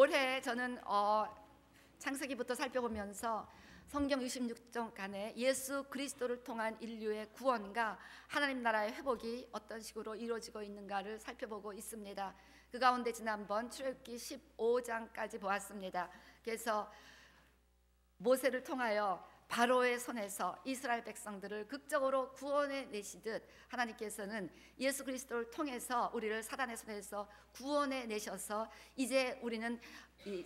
올해 저는 창세기부터 살펴보면서 성경 66장간에 예수 그리스도를 통한 인류의 구원과 하나님 나라의 회복이 어떤 식으로 이루어지고 있는가를 살펴보고 있습니다. 그 가운데 지난번 출애굽기 15장까지 보았습니다. 그래서 모세를 통하여 바로의 손에서 이스라엘 백성들을 극적으로 구원해 내시듯 하나님께서는 예수 그리스도를 통해서 우리를 사단의 손에서 구원해 내셔서 이제 우리는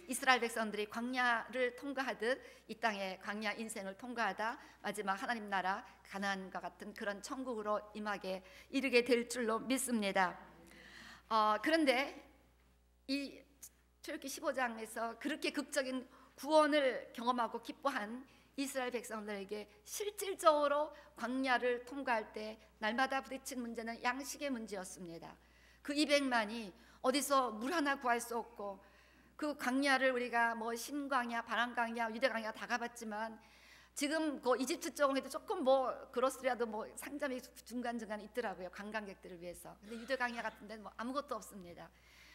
이스라엘 백성들이 광야를 통과하듯 이 땅의 광야 인생을 통과하다 마지막 하나님 나라 가나안과 같은 그런 천국으로 임하게 이르게 될 줄로 믿습니다. 그런데 이 출애굽기 15장에서 그렇게 극적인 구원을 경험하고 기뻐한 이스라엘 백성들에게 실질적으로 광야를 통과할 때 날마다 부딪힌 문제는 양식의 문제였습니다. 그 200만이 어디서 물 하나 구할 수 없고, 그 광야를 우리가 뭐 신광야, 바람광야, 유대광야 다 가봤지만 지금 그 이집트 쪽에도 조금 뭐 그렇으라도 뭐 상점이 중간중간에 있더라고요, 관광객들을 위해서. 근데 유대광야 같은 데는 뭐 아무것도 없습니다.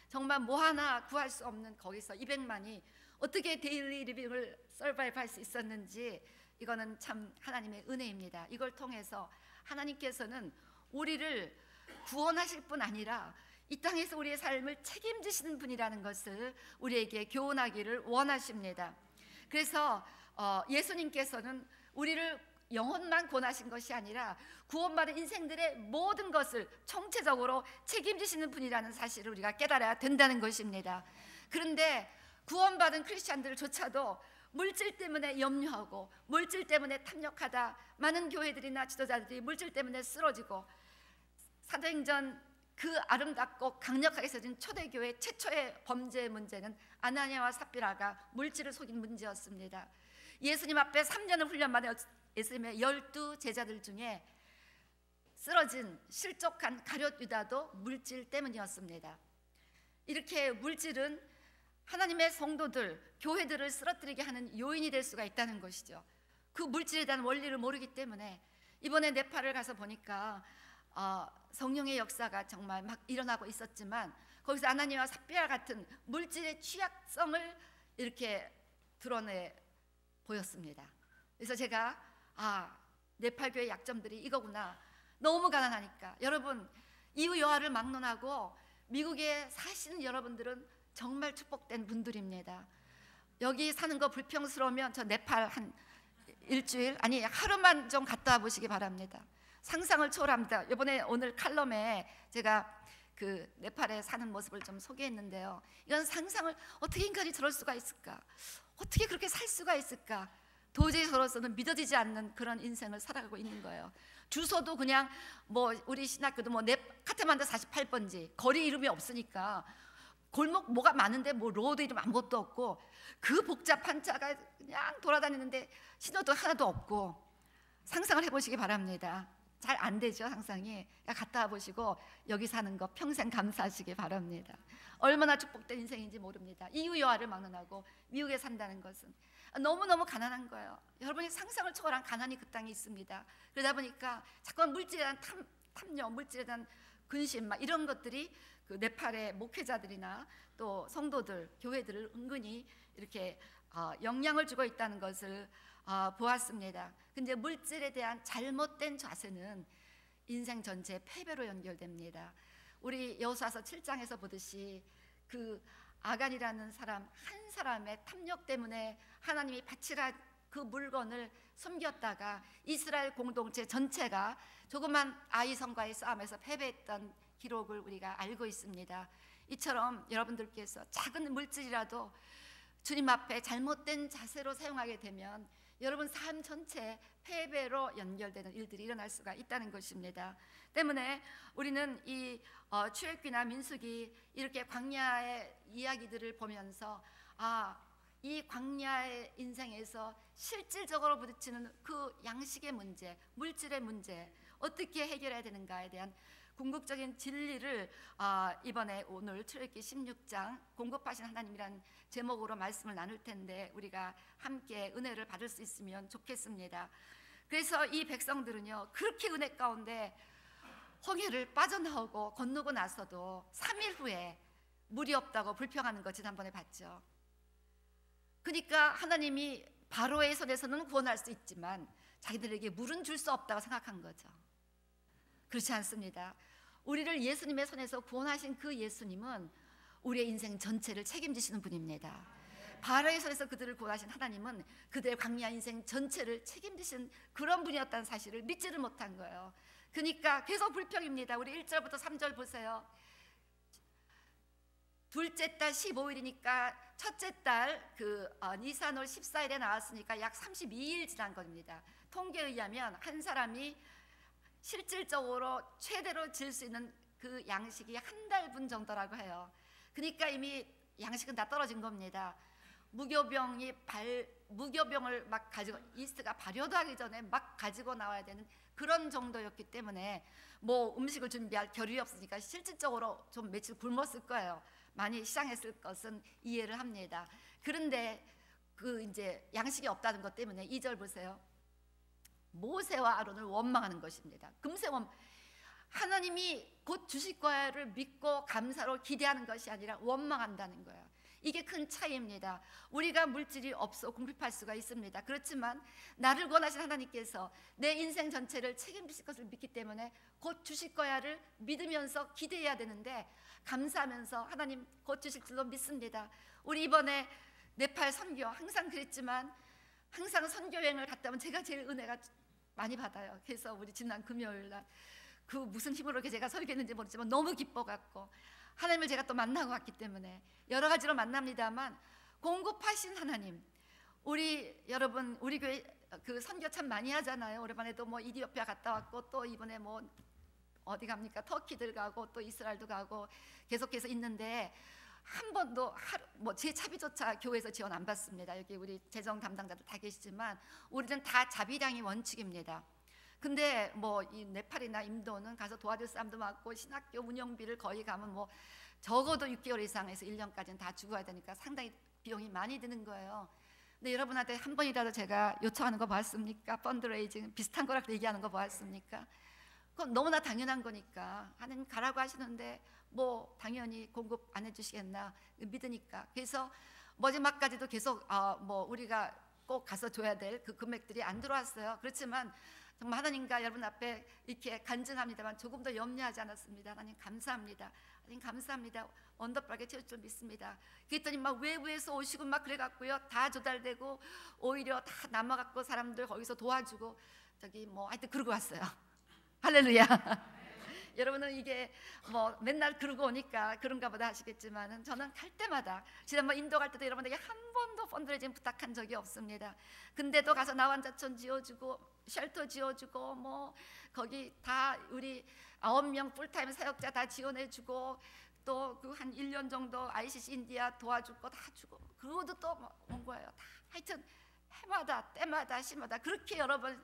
정말 뭐 하나 구할 수 없는 거기서 200만이 어떻게 데일리 리빙을 서바이브 할 수 있었는지, 이거는 참 하나님의 은혜입니다. 이걸 통해서 하나님께서는 우리를 구원하실 뿐 아니라 이 땅에서 우리의 삶을 책임지시는 분이라는 것을 우리에게 교훈하기를 원하십니다. 그래서 예수님께서는 우리를 영혼만 구원하신 것이 아니라 구원받은 인생들의 모든 것을 총체적으로 책임지시는 분이라는 사실을 우리가 깨달아야 된다는 것입니다. 그런데 구원받은 크리스찬들조차도 물질 때문에 염려하고 물질 때문에 탐욕하다, 많은 교회들이나 지도자들이 물질 때문에 쓰러지고, 사도행전 그 아름답고 강력하게 써진 초대교회 최초의 범죄의 문제는 아나니아와 삽비라가 물질을 속인 문제였습니다. 예수님 앞에 3년을 훈련받은 예수님의 12제자들 중에 쓰러진 실족한 가룟 유다도 물질 때문이었습니다. 이렇게 물질은 하나님의 성도들, 교회들을 쓰러뜨리게 하는 요인이 될 수가 있다는 것이죠. 그 물질에 대한 원리를 모르기 때문에 이번에 네팔을 가서 보니까 성령의 역사가 정말 막 일어나고 있었지만, 거기서 아나니아와 삽비라 같은 물질의 취약성을 이렇게 드러내 보였습니다. 그래서 제가 네팔 교회 약점들이 이거구나. 너무 가난하니까. 여러분, 이유 여하를 막론하고 미국에 사시는 여러분들은 정말 축복된 분들입니다. 여기 사는 거 불평스러우면 저 네팔 한 일주일, 아니 하루만 좀 갔다 와 보시기 바랍니다. 상상을 초월합니다. 이번에 오늘 칼럼에 제가 그 네팔에 사는 모습을 좀 소개했는데요, 이런 상상을 어떻게 인간이 저럴 수가 있을까, 어떻게 그렇게 살 수가 있을까, 도저히 저로서는 믿어지지 않는 그런 인생을 살아가고 있는 거예요. 주소도 그냥 뭐 우리 신학교도 뭐 카트만두 48번지, 거리 이름이 없으니까 골목 뭐가 많은데 뭐 로드 이름 아무것도 없고, 그 복잡한 차가 그냥 돌아다니는데 신호도 하나도 없고. 상상을 해보시기 바랍니다. 잘 안 되죠, 상상이. 갔다 와보시고 여기 사는 거 평생 감사하시기 바랍니다. 얼마나 축복된 인생인지 모릅니다. 이유 여하를 막론하고 미국에 산다는 것은 너무너무 가난한 거예요. 여러분이 상상을 초월한 가난이 그 땅에 있습니다. 그러다 보니까 자꾸 물질에 대한 탐욕, 물질에 대한 근심, 막 이런 것들이 그 네팔의 목회자들이나 또 성도들, 교회들을 은근히 이렇게 영향을 주고 있다는 것을 보았습니다. 근데 물질에 대한 잘못된 자세는 인생 전체의 패배로 연결됩니다. 우리 여호수아서 7장에서 보듯이 그 아간이라는 사람 한 사람의 탐욕 때문에 하나님이 바치라 그 물건을 숨겼다가 이스라엘 공동체 전체가 조그만 아이성과의 싸움에서 패배했던 기록을 우리가 알고 있습니다. 이처럼 여러분들께서 작은 물질이라도 주님 앞에 잘못된 자세로 사용하게 되면 여러분 삶 전체에 패배로 연결되는 일들이 일어날 수가 있다는 것입니다. 때문에 우리는 이 출애굽기나 민수기 이렇게 광야의 이야기들을 보면서 이 광야의 인생에서 실질적으로 부딪히는 그 양식의 문제, 물질의 문제, 어떻게 해결해야 되는가에 대한 궁극적인 진리를 이번에 오늘 출애굽기 16장 공급하신 하나님이란 제목으로 말씀을 나눌 텐데, 우리가 함께 은혜를 받을 수 있으면 좋겠습니다. 그래서 이 백성들은요, 그렇게 은혜 가운데 홍해를 빠져나오고 건너고 나서도 3일 후에 물이 없다고 불평하는 거 지난번에 봤죠. 그러니까 하나님이 바로의 손에서는 구원할 수 있지만 자기들에게 물은 줄 수 없다고 생각한 거죠. 그렇지 않습니다. 우리를 예수님의 손에서 구원하신 그 예수님은 우리의 인생 전체를 책임지시는 분입니다. 바로의 손에서 그들을 구원하신 하나님은 그들의 광야 인생 전체를 책임지신 그런 분이었다는 사실을 믿지를 못한 거예요. 그러니까 계속 불평입니다. 우리 1절부터 3절 보세요. 둘째 달 15일이니까 첫째 달 니산월 14일에 나왔으니까 약 32일 지난 겁니다. 통계에 의하면 한 사람이 실질적으로 최대로 질 수 있는 그 양식이 한 달분 정도라고 해요. 그러니까 이미 양식은 다 떨어진 겁니다. 무교병을 막 가지고, 이스트가 발효도 하기 전에 막 가지고 나와야 되는 그런 정도였기 때문에 뭐 음식을 준비할 겨를이 없으니까 실질적으로 좀 며칠 굶었을 거예요. 많이 시장했을 것은 이해를 합니다. 그런데 그 이제 양식이 없다는 것 때문에 2절 보세요. 모세와 아론을 원망하는 것입니다. 금세 하나님이 곧 주실 거야를 믿고 감사로 기대하는 것이 아니라 원망한다는 거예요. 이게 큰 차이입니다. 우리가 물질이 없어 궁핍할 수가 있습니다. 그렇지만 나를 구원하신 하나님께서 내 인생 전체를 책임지실 것을 믿기 때문에 곧 주실 거야를 믿으면서 기대해야 되는데, 감사하면서 하나님 곧 주실 줄로 믿습니다. 우리 이번에 네팔 선교 항상 그랬지만 항상 선교 여행을 갔다 오면 제가 제일 은혜가 많이 받아요. 그래서 우리 지난 금요일 날 그 무슨 힘으로 제가 설교했는지 모르지만 너무 기뻐갖고 하나님을 제가 또 만나고 왔기 때문에 여러 가지로 만납니다만, 공급하신 하나님, 우리 여러분 우리 교회 그 선교 참 많이 하잖아요. 오랜만에도 뭐 이디오피아 갔다 왔고 또 이번에 뭐 어디 갑니까? 터키들 가고 또 이스라엘도 가고 계속해서 있는데 한 번도 뭐 제 차비조차 교회에서 지원 안 받습니다. 여기 우리 재정 담당자들 다 계시지만 우리는 다 자비량이 원칙입니다. 근데 뭐 이 네팔이나 인도는 가서 도와줄 사람도 많고 신학교 운영비를 거의 가면 뭐 적어도 6개월 이상에서 1년까지는 다 주고 가야 되니까 상당히 비용이 많이 드는 거예요. 근데 여러분한테 한 번이라도 제가 요청하는 거 봤습니까? 펀드레이징 비슷한 거라 얘기하는 거 봤습니까? 그건 너무나 당연한 거니까 하나님 가라고 하시는데 뭐 당연히 공급 안 해주시겠나 믿으니까. 그래서 마지막까지도 계속 뭐 우리가 꼭 가서 줘야 될 그 금액들이 안 들어왔어요. 그렇지만 정말 하나님과 여러분 앞에 이렇게 간증합니다만 조금 더 염려하지 않았습니다. 하나님 감사합니다. 하나님 감사합니다. 언더바게 채울 줄 믿습니다. 그랬더니 막 외부에서 오시고 막 그래갖고요, 다 조달되고 오히려 다 남아갖고 사람들 거기서 도와주고 저기 뭐 하여튼 그러고 왔어요. 할렐루야. 여러분은 이게 뭐 맨날 그러고 오니까 그런가 보다 하시겠지만은 저는 갈 때마다, 지난번 인도 갈 때도 여러분에게 한 번도 펀드레이징 부탁한 적이 없습니다. 근데도 가서 나환자촌 지어주고 쉘터 지어주고 뭐 거기 다 우리 9명 풀타임 사역자 다 지원해주고 또 그 한 1년 정도 ICC 인디아 도와줄 거 다 주고 그것도 또 온 거예요. 다 하여튼 해마다 때마다 시마다 그렇게 여러 번,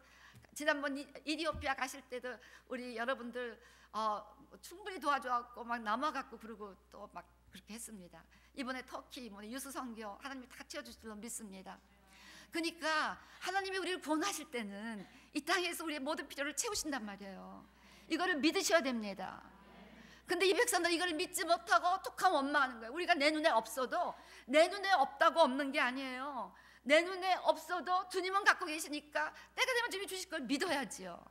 지난번 이디오피아 가실 때도 우리 여러분들 충분히 도와줘갖고 막 남아갖고 그러고 또 막 그렇게 했습니다. 이번에 터키 뭐 유수 선교 하나님이 다 채워주실 줄로 믿습니다. 그러니까 하나님이 우리를 구원하실 때는 이 땅에서 우리의 모든 필요를 채우신단 말이에요. 이거를 믿으셔야 됩니다. 근데 이 백성들 이걸 믿지 못하고 툭하면 원망하는 거예요. 우리가 내 눈에 없어도, 내 눈에 없다고 없는 게 아니에요. 내 눈에 없어도 주님은 갖고 계시니까 때가 되면 주님이 주실 걸 믿어야지요.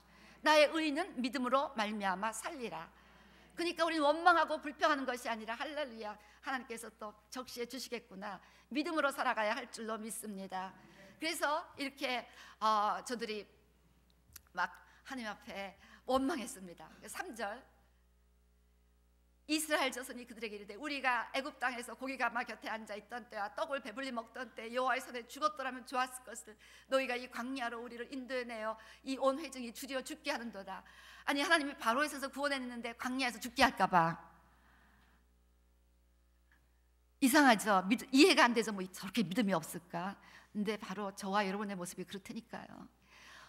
나의 의는 믿음으로 말미암아 살리라. 그러니까 우리는 원망하고 불평하는 것이 아니라 할렐루야, 하나님께서 또 적시해 주시겠구나, 믿음으로 살아가야 할 줄로 믿습니다. 그래서 이렇게 저들이 막 하나님 앞에 원망했습니다. 3절, 이스라엘 자손이 그들에게 이르되 우리가 애굽 땅에서 고기가 막 곁에 앉아 있던 때와 떡을 배불리 먹던 때 여호와의 손에 죽었더라면 좋았을 것을 너희가 이 광야로 우리를 인도해내어 이 온 회중이 주리어 죽게 하는도다. 아니 하나님이 바로에 서서 구원했는데 광야에서 죽게 할까봐 이상하죠. 이해가 안 돼서 뭐 저렇게 믿음이 없을까. 근데 바로 저와 여러분의 모습이 그렇다니까요.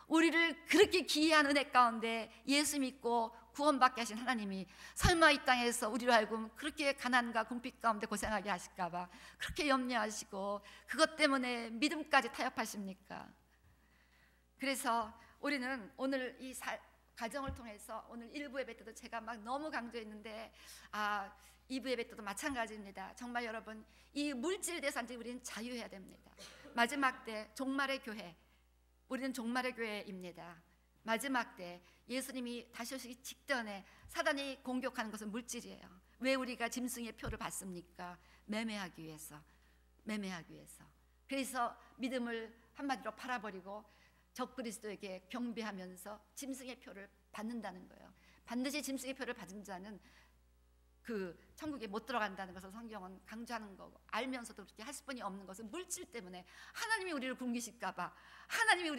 우리를 그렇게 기이한 은혜 가운데 예수 믿고 구원받게 하신 하나님이 설마 이 땅에서 우리로 하여금 그렇게 가난과 궁핍 가운데 고생하게 하실까봐 그렇게 염려하시고 그것 때문에 믿음까지 타협하십니까? 그래서 우리는 오늘 이 가정을 통해서 오늘 일부 예배 때도 제가 막 너무 강조했는데 2부 예배 때도 마찬가지입니다. 정말 여러분, 이 물질 대산지 우리는 자유해야 됩니다. 마지막 때 종말의 교회, 우리는 종말의 교회입니다. 마지막 때 예수님이 다시 오시기 직전에 사단이 공격하는 것은 물질이에요. 왜 우리가 짐승의 표를 받습니까? 매매하기 위해서. 그래서 믿음을 한마디로 팔아버리고 적그리스도에게 경배하면서 짐승의 표를 받는다는 거예요. 반드시 짐승의 표를 받은 자는 그 천국에 못 들어간다는 것을 성경은 강조하는 거고, 알면서도 그렇게 할 수뿐이 없는 것은 물질 때문에 하나님이 우리를 굶기실까봐, 하나님이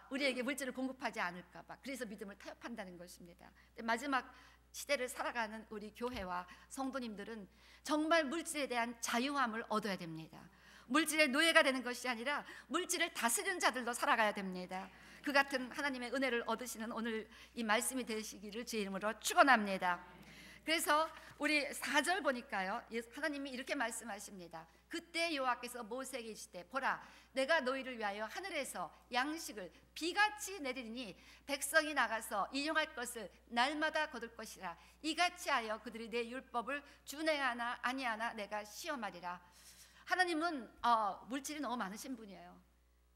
우리에게 물질을 공급하지 않을까봐, 그래서 믿음을 타협한다는 것입니다. 마지막 시대를 살아가는 우리 교회와 성도님들은 정말 물질에 대한 자유함을 얻어야 됩니다. 물질의 노예가 되는 것이 아니라 물질을 다스리는 자들로 살아가야 됩니다. 그 같은 하나님의 은혜를 얻으시는 오늘 이 말씀이 되시기를 주의 이름으로 축원합니다. 그래서 우리 4절 보니까요, 하나님이 이렇게 말씀하십니다. 그때 여호와께서 모세에게 이르시되 보라, 내가 너희를 위하여 하늘에서 양식을 비같이 내리니 백성이 나가서 인용할 것을 날마다 거둘 것이라. 이같이 하여 그들이 내 율법을 준행하나 아니하나 내가 시험하리라. 하나님은 물질이 너무 많으신 분이에요.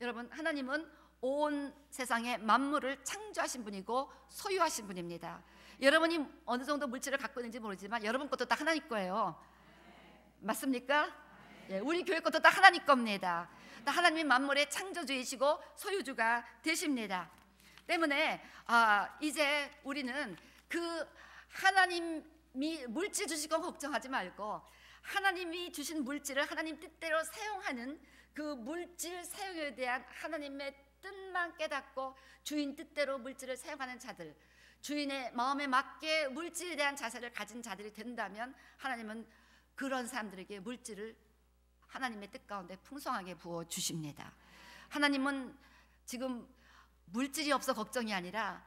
여러분, 하나님은 온 세상의 만물을 창조하신 분이고 소유하신 분입니다. 여러분이 어느 정도 물질을 갖고 있는지 모르지만 여러분 것도 다 하나님 거예요. 맞습니까? 예, 우리 교회 것도 다 하나님 겁니다. 다 하나님이 만물의 창조주이시고 소유주가 되십니다. 때문에 이제 우리는 그 하나님이 물질 주시고 걱정하지 말고 하나님이 주신 물질을 하나님 뜻대로 사용하는 그 물질 사용에 대한 하나님의 뜻만 깨닫고 주인 뜻대로 물질을 사용하는 자들, 주인의 마음에 맞게 물질에 대한 자세를 가진 자들이 된다면 하나님은 그런 사람들에게 물질을 하나님의 뜻 가운데 풍성하게 부어 주십니다. 하나님은 지금 물질이 없어 걱정이 아니라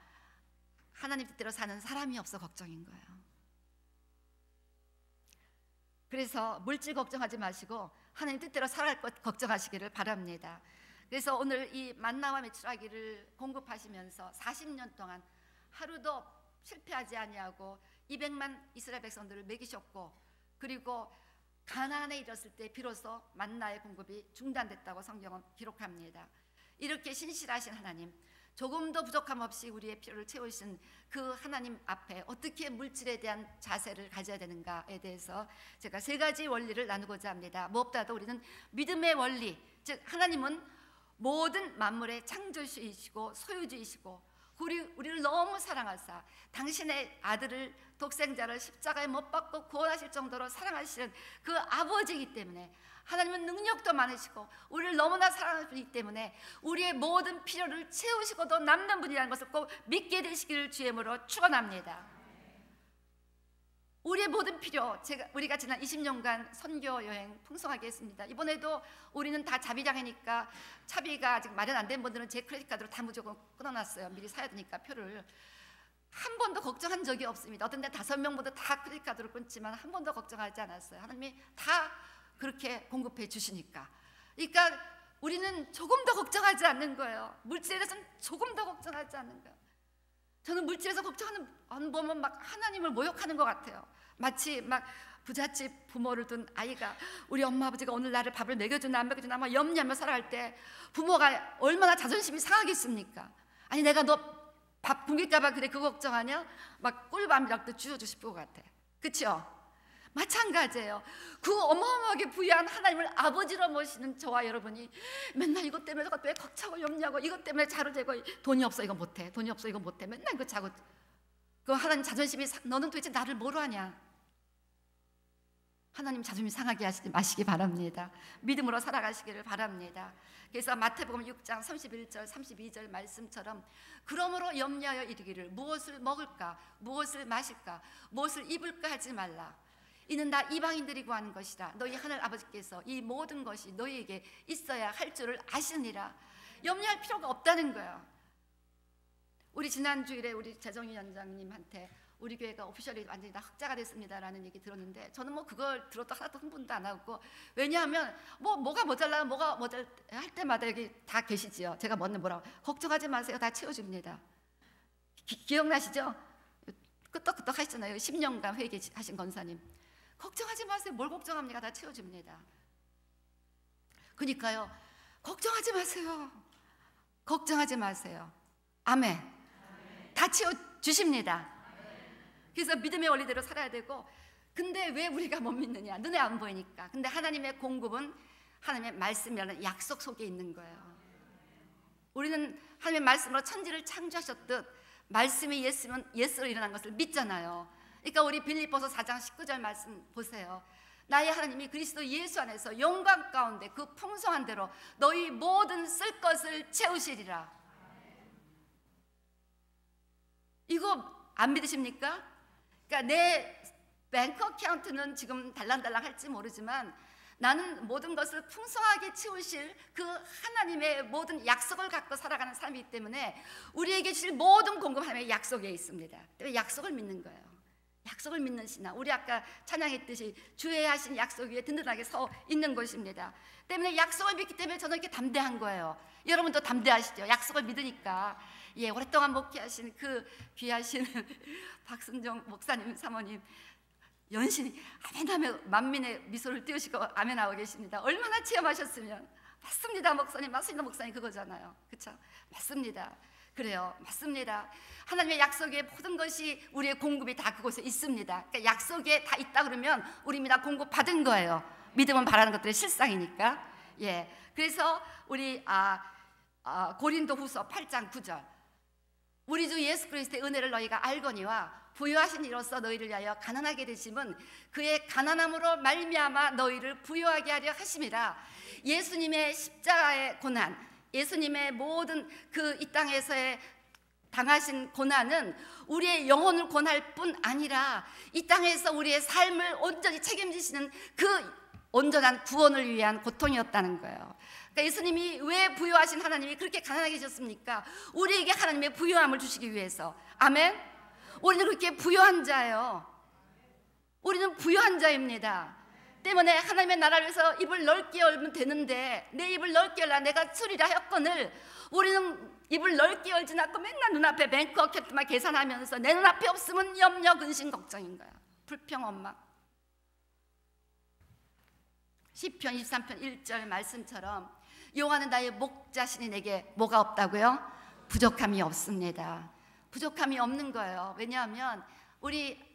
하나님 뜻대로 사는 사람이 없어 걱정인 거예요. 그래서 물질 걱정하지 마시고 하나님 뜻대로 살아갈 것 걱정하시기를 바랍니다. 그래서 오늘 이 만나와 메추라기를 공급하시면서 40년 동안 하루도 실패하지 아니하고 200만 이스라엘 백성들을 먹이셨고, 그리고 가나안에 이르렀을 때 비로소 만나의 공급이 중단됐다고 성경은 기록합니다. 이렇게 신실하신 하나님, 조금도 부족함 없이 우리의 필요를 채우신 그 하나님 앞에 어떻게 물질에 대한 자세를 가져야 되는가에 대해서 제가 3가지 원리를 나누고자 합니다. 무엇보다도 우리는 믿음의 원리, 즉 하나님은 모든 만물의 창조주이시고 소유주이시고 우리를 너무 사랑하사 당신의 아들을 독생자를 십자가에 못 박고 구원하실 정도로 사랑하시는 그 아버지이기 때문에, 하나님은 능력도 많으시고 우리를 너무나 사랑하는 분이기 때문에 우리의 모든 필요를 채우시고도 남는 분이라는 것을 꼭 믿게 되시기를 주의 이름으로 축원합니다. 우리의 모든 필요, 우리가 지난 20년간 선교 여행 풍성하게 했습니다. 이번에도 우리는 다 자비장이니까 차비가 아직 마련 안 된 분들은 제 크레딧 카드로 다 무조건 끊어놨어요. 미리 사야 되니까 표를. 한 번도 걱정한 적이 없습니다. 어떤 데 5명보다 다 크레딧 카드로 끊지만 한 번도 걱정하지 않았어요. 하나님이 다 그렇게 공급해 주시니까. 그러니까 우리는 조금 더 걱정하지 않는 거예요. 물질에 대해서는 조금 더 걱정하지 않는 거예요. 저는 물질에서 걱정하는 안 보면 막 하나님을 모욕하는 것 같아요. 마치 막 부잣집 부모를 둔 아이가 우리 엄마 아버지가 오늘 나를 밥을 먹여주나 안 먹여주나 막 염려하며 살아갈 때 부모가 얼마나 자존심이 상하겠습니까? 아니 내가 너 밥 굶길까 봐 그래 그거 걱정하냐? 막 꿀밤이라도 쥐어주고 싶을 것 같아. 그렇죠? 마찬가지예요. 그 어마어마하게 부유한 하나님을 아버지로 모시는 저와 여러분이 맨날 이것 때문에 저것 때문에 걱정하고 염려하고 이것 때문에 자루재고 돈이 없어 이거 못해, 돈이 없어 이거 못해, 맨날 그 자고 그 하나님 자존심이 너는 도대체 나를 뭐로 하냐? 하나님 자존심 상하게 하시지 마시기 바랍니다. 믿음으로 살아가시기를 바랍니다. 그래서 마태복음 6장 31절 32절 말씀처럼 그러므로 염려하여 이르기를 무엇을 먹을까 무엇을 마실까 무엇을 입을까 하지 말라. 이는 다 이방인들이 구하는 것이라. 너희 하늘 아버지께서 이 모든 것이 너희에게 있어야 할 줄을 아시느니라. 염려할 필요가 없다는 거예요. 우리 지난 주일에 우리 재정위 원장님한테 우리 교회가 오피셜이 완전히 다 흑자가 됐습니다라는 얘기 들었는데 저는 뭐 그걸 들어도 하나도 흥분도 안 하고, 왜냐하면 뭐가 모자라 뭐가 모자랄 할 때마다 여기 다 계시지요. 제가 뭐라고 걱정하지 마세요. 다 채워줍니다. 기억나시죠? 끄떡끄떡 하시잖아요. 10년간 회개하신 권사님. 걱정하지 마세요. 뭘 걱정합니까? 다 채워줍니다. 그러니까요, 걱정하지 마세요. 걱정하지 마세요. 아멘. 다 채워주십니다. 그래서 믿음의 원리대로 살아야 되고, 근데 왜 우리가 못 믿느냐? 눈에 안 보이니까. 근데 하나님의 공급은 하나님의 말씀이라는 약속 속에 있는 거예요. 우리는 하나님의 말씀으로 천지를 창조하셨듯 말씀이 예스로 일어난 것을 믿잖아요. 그러니까 우리 빌립보서 4장 19절 말씀 보세요. 나의 하나님이 그리스도 예수 안에서 영광 가운데 그 풍성한 대로 너희 모든 쓸 것을 채우시리라. 이거 안 믿으십니까? 그러니까 내 뱅크 어카운트는 지금 달랑달랑 할지 모르지만 나는 모든 것을 풍성하게 채우실 그 하나님의 모든 약속을 갖고 살아가는 사람이기 때문에 우리에게 주실 모든 공급 하나님의 약속에 있습니다. 약속을 믿는 거예요. 약속을 믿는 신앙. 우리 아까 찬양했듯이 주의 하신 약속 위에 든든하게 서 있는 것입니다. 때문에 약속을 믿기 때문에 저는 이렇게 담대한 거예요. 여러분도 담대하시죠? 약속을 믿으니까. 예, 오랫동안 목회하신 그 귀하신 박순정 목사님 사모님 연신이 아멘하며 만민의 미소를 띄우시고 아멘하고 계십니다. 얼마나 체험하셨으면. 맞습니다 목사님, 맞습니다 목사님, 그거잖아요. 그렇죠? 맞습니다. 그래요, 맞습니다. 하나님의 약속에 모든 것이 우리의 공급이 다 그곳에 있습니다. 그러니까 약속에 다 있다 그러면 우리입니다. 공급 받은 거예요. 믿음은 바라는 것들의 실상이니까. 예, 그래서 우리 고린도후서 8장 9절 우리 주 예수 그리스도의 은혜를 너희가 알거니와 부요하신 이로써 너희를 위하여 가난하게 되심은 그의 가난함으로 말미암아 너희를 부요하게 하려 하심이라. 예수님의 십자가의 고난, 예수님의 모든 그 이 땅에서의 당하신 고난은 우리의 영혼을 권할 뿐 아니라 이 땅에서 우리의 삶을 온전히 책임지시는 그 온전한 구원을 위한 고통이었다는 거예요. 그러니까 예수님이 왜 부요하신 하나님이 그렇게 가난하게 하셨습니까? 우리에게 하나님의 부요함을 주시기 위해서. 아멘. 우리는 그렇게 부요한 자예요. 우리는 부요한 자입니다. 때문에 하나님의 나라를 위해서 입을 넓게 열면 되는데 내 입을 넓게 열라 내가 주리라 하였거늘 우리는 입을 넓게 열지 않고 맨날 눈앞에 뱅크 어카운트만 계산하면서 내 눈앞에 없으면 염려, 근심, 걱정인 거야. 불평, 원망. 시편 23편 1절 말씀처럼 여호와는 나의 목자시니 내게 뭐가 없다고요? 부족함이 없습니다. 부족함이 없는 거예요. 왜냐하면 우리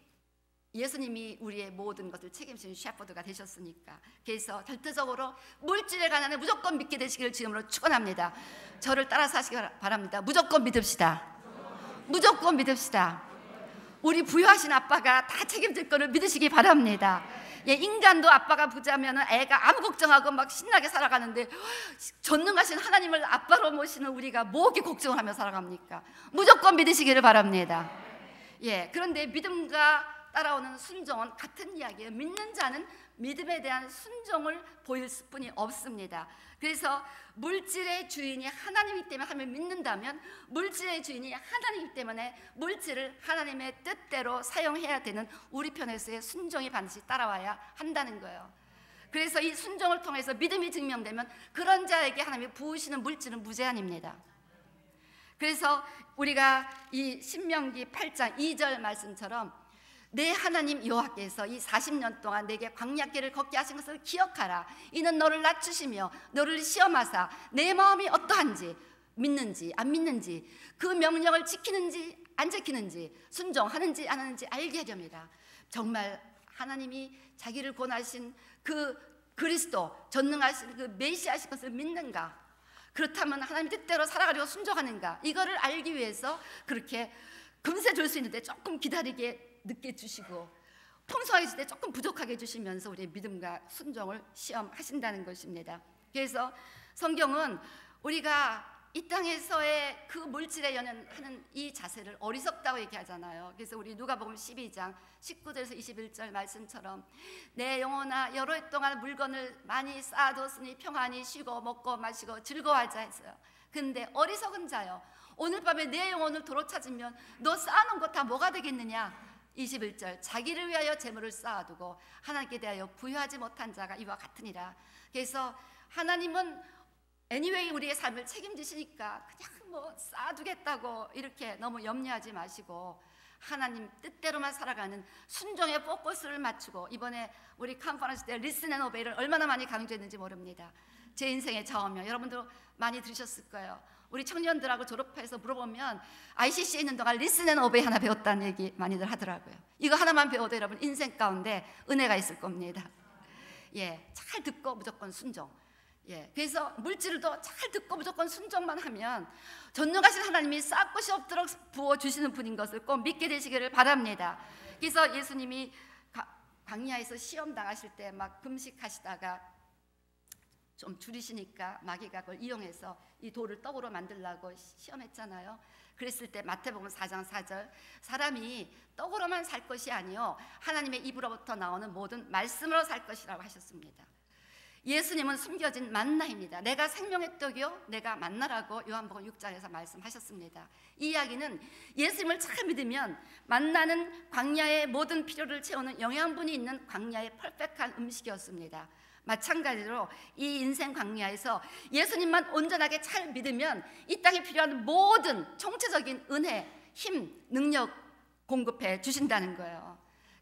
예수님이 우리의 모든 것을 책임지는 셰퍼드가 되셨으니까. 그래서 절대적으로 물질에 관한 무조건 믿게 되시기를 주님으로 축원합니다. 저를 따라서 하시기 바랍니다. 무조건 믿읍시다. 무조건 믿읍시다. 우리 부유하신 아빠가 다 책임질 거를 믿으시기 바랍니다. 예, 인간도 아빠가 부자면 애가 아무 걱정하고 막 신나게 살아가는데 전능하신 하나님을 아빠로 모시는 우리가 뭐게 걱정을 하며 살아갑니까? 무조건 믿으시기를 바랍니다. 예, 그런데 믿음과 따라오는 순종은 같은 이야기예요. 믿는 자는 믿음에 대한 순종을 보일 수뿐이 없습니다. 그래서 물질의 주인이 하나님이기 때문에 하나님을 믿는다면 물질의 주인이 하나님이기 때문에 물질을 하나님의 뜻대로 사용해야 되는 우리 편에서의 순종이 반드시 따라와야 한다는 거예요. 그래서 이 순종을 통해서 믿음이 증명되면 그런 자에게 하나님이 부으시는 물질은 무제한입니다. 그래서 우리가 이 신명기 8장 2절 말씀처럼 내 하나님 여호와께서 이 40년 동안 내게 광야길을 걷게 하신 것을 기억하라. 이는 너를 낮추시며 너를 시험하사 내 마음이 어떠한지 믿는지 안 믿는지 그 명령을 지키는지 안 지키는지 순종하는지 안 하는지 알게 하렵니다. 정말 하나님이 자기를 권하신 그 그리스도 전능하신 그 메시아신 것을 믿는가? 그렇다면 하나님 뜻대로 살아가려고 순종하는가? 이거를 알기 위해서 그렇게 금세 줄 수 있는데 조금 기다리게 늦게 주시고 풍성하게 줄 때 조금 부족하게 주시면서 우리의 믿음과 순종을 시험하신다는 것입니다. 그래서 성경은 우리가 이 땅에서의 그 물질에 연연하는 이 자세를 어리석다고 얘기하잖아요. 그래서 우리 누가복음 12장 19절에서 21절 말씀처럼 내 영혼아 여러 해 동안 물건을 많이 쌓아두었으니 평안히 쉬고 먹고 마시고 즐거워하자 했어요. 근데 어리석은 자요, 오늘 밤에 내 영혼을 도로 찾으면 너 쌓아놓은 거 다 뭐가 되겠느냐? 21절 자기를 위하여 재물을 쌓아두고 하나님께 대하여 부유하지 못한 자가 이와 같으니라. 그래서 하나님은 anyway 우리의 삶을 책임지시니까 그냥 뭐 쌓아두겠다고 이렇게 너무 염려하지 마시고 하나님 뜻대로만 살아가는 순종의 포커스를 맞추고, 이번에 우리 컨퍼런스 때 리슨 앤 오베이를 얼마나 많이 강조했는지 모릅니다. 제 인생의 좌우명 여러분도 많이 들으셨을 거예요. 우리 청년들하고 졸업해서 물어보면 ICC에 있는 동안 리슨 앤 오베이 하나 배웠다는 얘기 많이들 하더라고요. 이거 하나만 배워도 여러분 인생 가운데 은혜가 있을 겁니다. 예, 잘 듣고 무조건 순종. 예, 그래서 물질도 잘 듣고 무조건 순종만 하면 전능하신 하나님이 싹 것이 없도록 부어주시는 분인 것을 꼭 믿게 되시기를 바랍니다. 그래서 예수님이 광야에서 시험 당하실 때 막 금식하시다가 좀 줄이시니까 마귀가 그걸 이용해서 이 돌을 떡으로 만들려고 시험했잖아요. 그랬을 때 마태복음 4장 4절, 사람이 떡으로만 살 것이 아니요 하나님의 입으로부터 나오는 모든 말씀으로 살 것이라고 하셨습니다. 예수님은 숨겨진 만나입니다. 내가 생명의 떡이요 내가 만나라고 요한복음 6장에서 말씀하셨습니다. 이 이야기는 예수님을 잘 믿으면 만나는 광야의 모든 필요를 채우는 영양분이 있는 광야의 퍼펙트한 음식이었습니다. 마찬가지로 이 인생 광야에서 예수님만 온전하게 잘 믿으면 이 땅에 필요한 모든 총체적인 은혜, 힘, 능력 공급해 주신다는 거예요.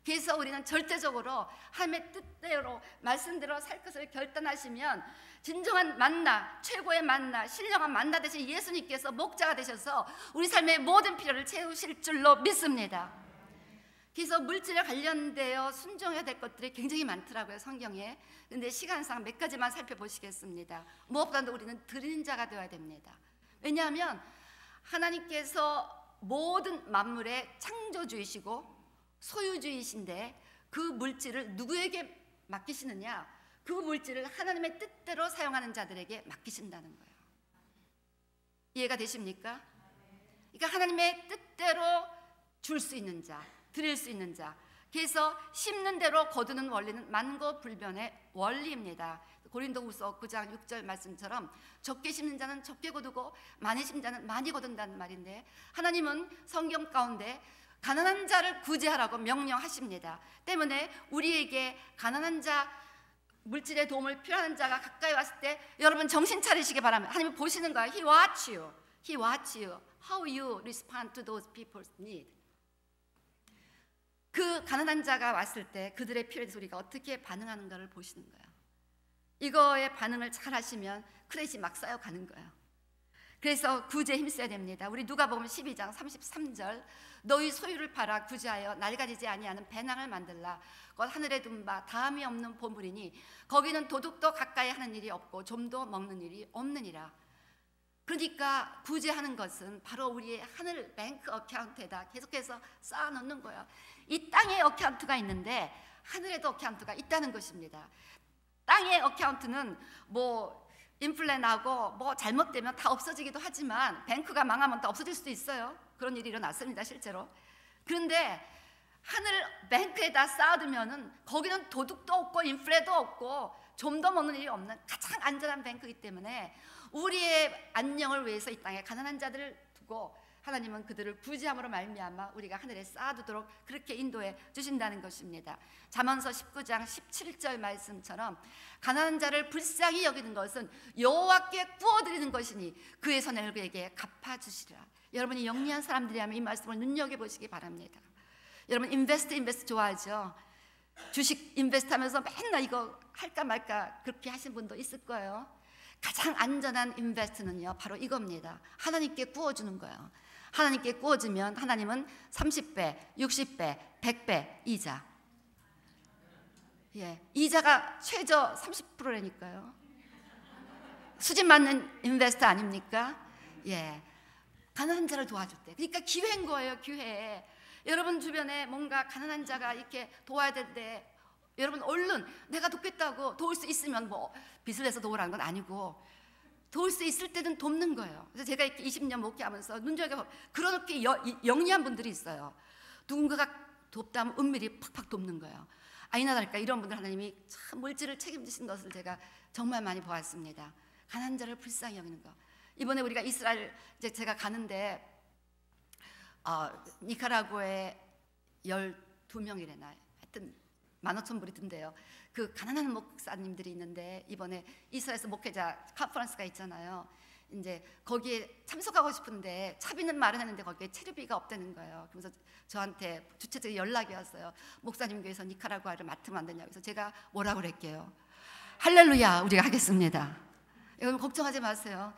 그래서 우리는 절대적으로 하나님의 뜻대로 말씀대로 살 것을 결단하시면 진정한 만나, 최고의 만나, 신령한 만나 되신 예수님께서 목자가 되셔서 우리 삶의 모든 필요를 채우실 줄로 믿습니다. 그래서 물질에 관련되어 순종해야 될 것들이 굉장히 많더라고요, 성경에. 근데 시간상 몇 가지만 살펴보시겠습니다. 무엇보다도 우리는 드리는 자가 되어야 됩니다. 왜냐하면 하나님께서 모든 만물의 창조주이시고 소유주이신데 그 물질을 누구에게 맡기시느냐? 그 물질을 하나님의 뜻대로 사용하는 자들에게 맡기신다는 거예요. 이해가 되십니까? 그러니까 하나님의 뜻대로 줄 수 있는 자, 드릴 수 있는 자. 그래서 심는 대로 거두는 원리는 만고불변의 원리입니다. 고린도후서 9장 6절 말씀처럼 적게 심는 자는 적게 거두고 많이 심는 자는 많이 거둔다는 말인데, 하나님은 성경 가운데 가난한 자를 구제하라고 명령하십니다. 때문에 우리에게 가난한 자, 물질의 도움을 필요한 자가 가까이 왔을 때 여러분 정신 차리시기 바랍니다. 하나님 보시는 거예요. He watch you. He watch you. How you respond to those people's need. 그 가난한 자가 왔을 때 그들의 필요에 대해서 우리가 어떻게 반응하는가를 보시는 거예요. 이거에 반응을 잘 하시면 크레딧이 막 쌓여가는 거예요. 그래서 구제에 힘써야 됩니다. 우리 누가복음 12장 33절, 너희 소유를 팔아 구제하여 낡아지지 아니하는 배낭을 만들라. 곧 하늘에 둔 바 다함이 없는 보물이니 거기는 도둑도 가까이 하는 일이 없고 좀도 먹는 일이 없느니라. 그러니까 구제하는 것은 바로 우리의 하늘 뱅크 어카운트에다 계속해서 쌓아놓는 거예요. 이 땅에 어카운트가 있는데 하늘에도 어카운트가 있다는 것입니다. 땅의 어카운트는 뭐 인플레 나고 뭐 잘못되면 다 없어지기도 하지만 뱅크가 망하면 다 없어질 수도 있어요. 그런 일이 일어났습니다, 실제로. 그런데 하늘 뱅크에다 쌓아두면은 거기는 도둑도 없고 인플레도 없고 좀도 먹는 일이 없는 가장 안전한 뱅크이기 때문에 우리의 안녕을 위해서 이 땅에 가난한 자들을 두고 하나님은 그들을 구제함으로 말미암아 우리가 하늘에 쌓아두도록 그렇게 인도해 주신다는 것입니다. 잠언서 19장 17절 말씀처럼 가난한 자를 불쌍히 여기는 것은 여호와께 구워드리는 것이니 그의 손을 그에게 갚아주시리라. 여러분이 영리한 사람들이라면 이 말씀을 눈여겨보시기 바랍니다. 여러분 인베스트 좋아하죠? 주식 인베스트 하면서 맨날 이거 할까 말까 그렇게 하신 분도 있을 거예요. 가장 안전한 인베스트는요 바로 이겁니다. 하나님께 구워주는 거예요. 하나님께 구워주면 하나님은 30배, 60배, 100배 이자. 예, 이자가 최저 30%라니까요. 수집 맞는 인베스트 아닙니까? 예, 가난한 자를 도와줄 때. 그러니까 기회인 거예요, 기회. 여러분 주변에 뭔가 가난한 자가 이렇게 도와야 되는데 여러분 얼른 내가 돕겠다고 도울 수 있으면 뭐 빚을 내서 도우라는 건 아니고 도울 수 있을 때는 돕는 거예요. 그래서 제가 이렇게 20년 목회하면서 눈여겨 그렇게 영리한 분들이 있어요. 누군가가 돕다 하면 은밀히 팍팍 돕는 거예요. 아니나 다를까 이런 분들 하나님이 참 물질을 책임지신 것을 제가 정말 많이 보았습니다. 가난한 자를 불쌍히 여기는 거. 이번에 우리가 이스라엘 이제 제가 가는데 니카라구아에 12명이래나 하여튼 15,000불이 든대요. 그 가난한 목사님들이 있는데 이번에 이스라엘에서 목회자 컨퍼런스가 있잖아요. 이제 거기에 참석하고 싶은데 차비는 마련했는데 거기에 체류비가 없다는 거예요. 그래서 저한테 주최측에 연락이 왔어요. 목사님 교회에서 니카라구아를 맡으면 안 되냐고. 그래서 제가 뭐라고 그랬게요? 할렐루야, 우리가 하겠습니다. 여러분 걱정하지 마세요.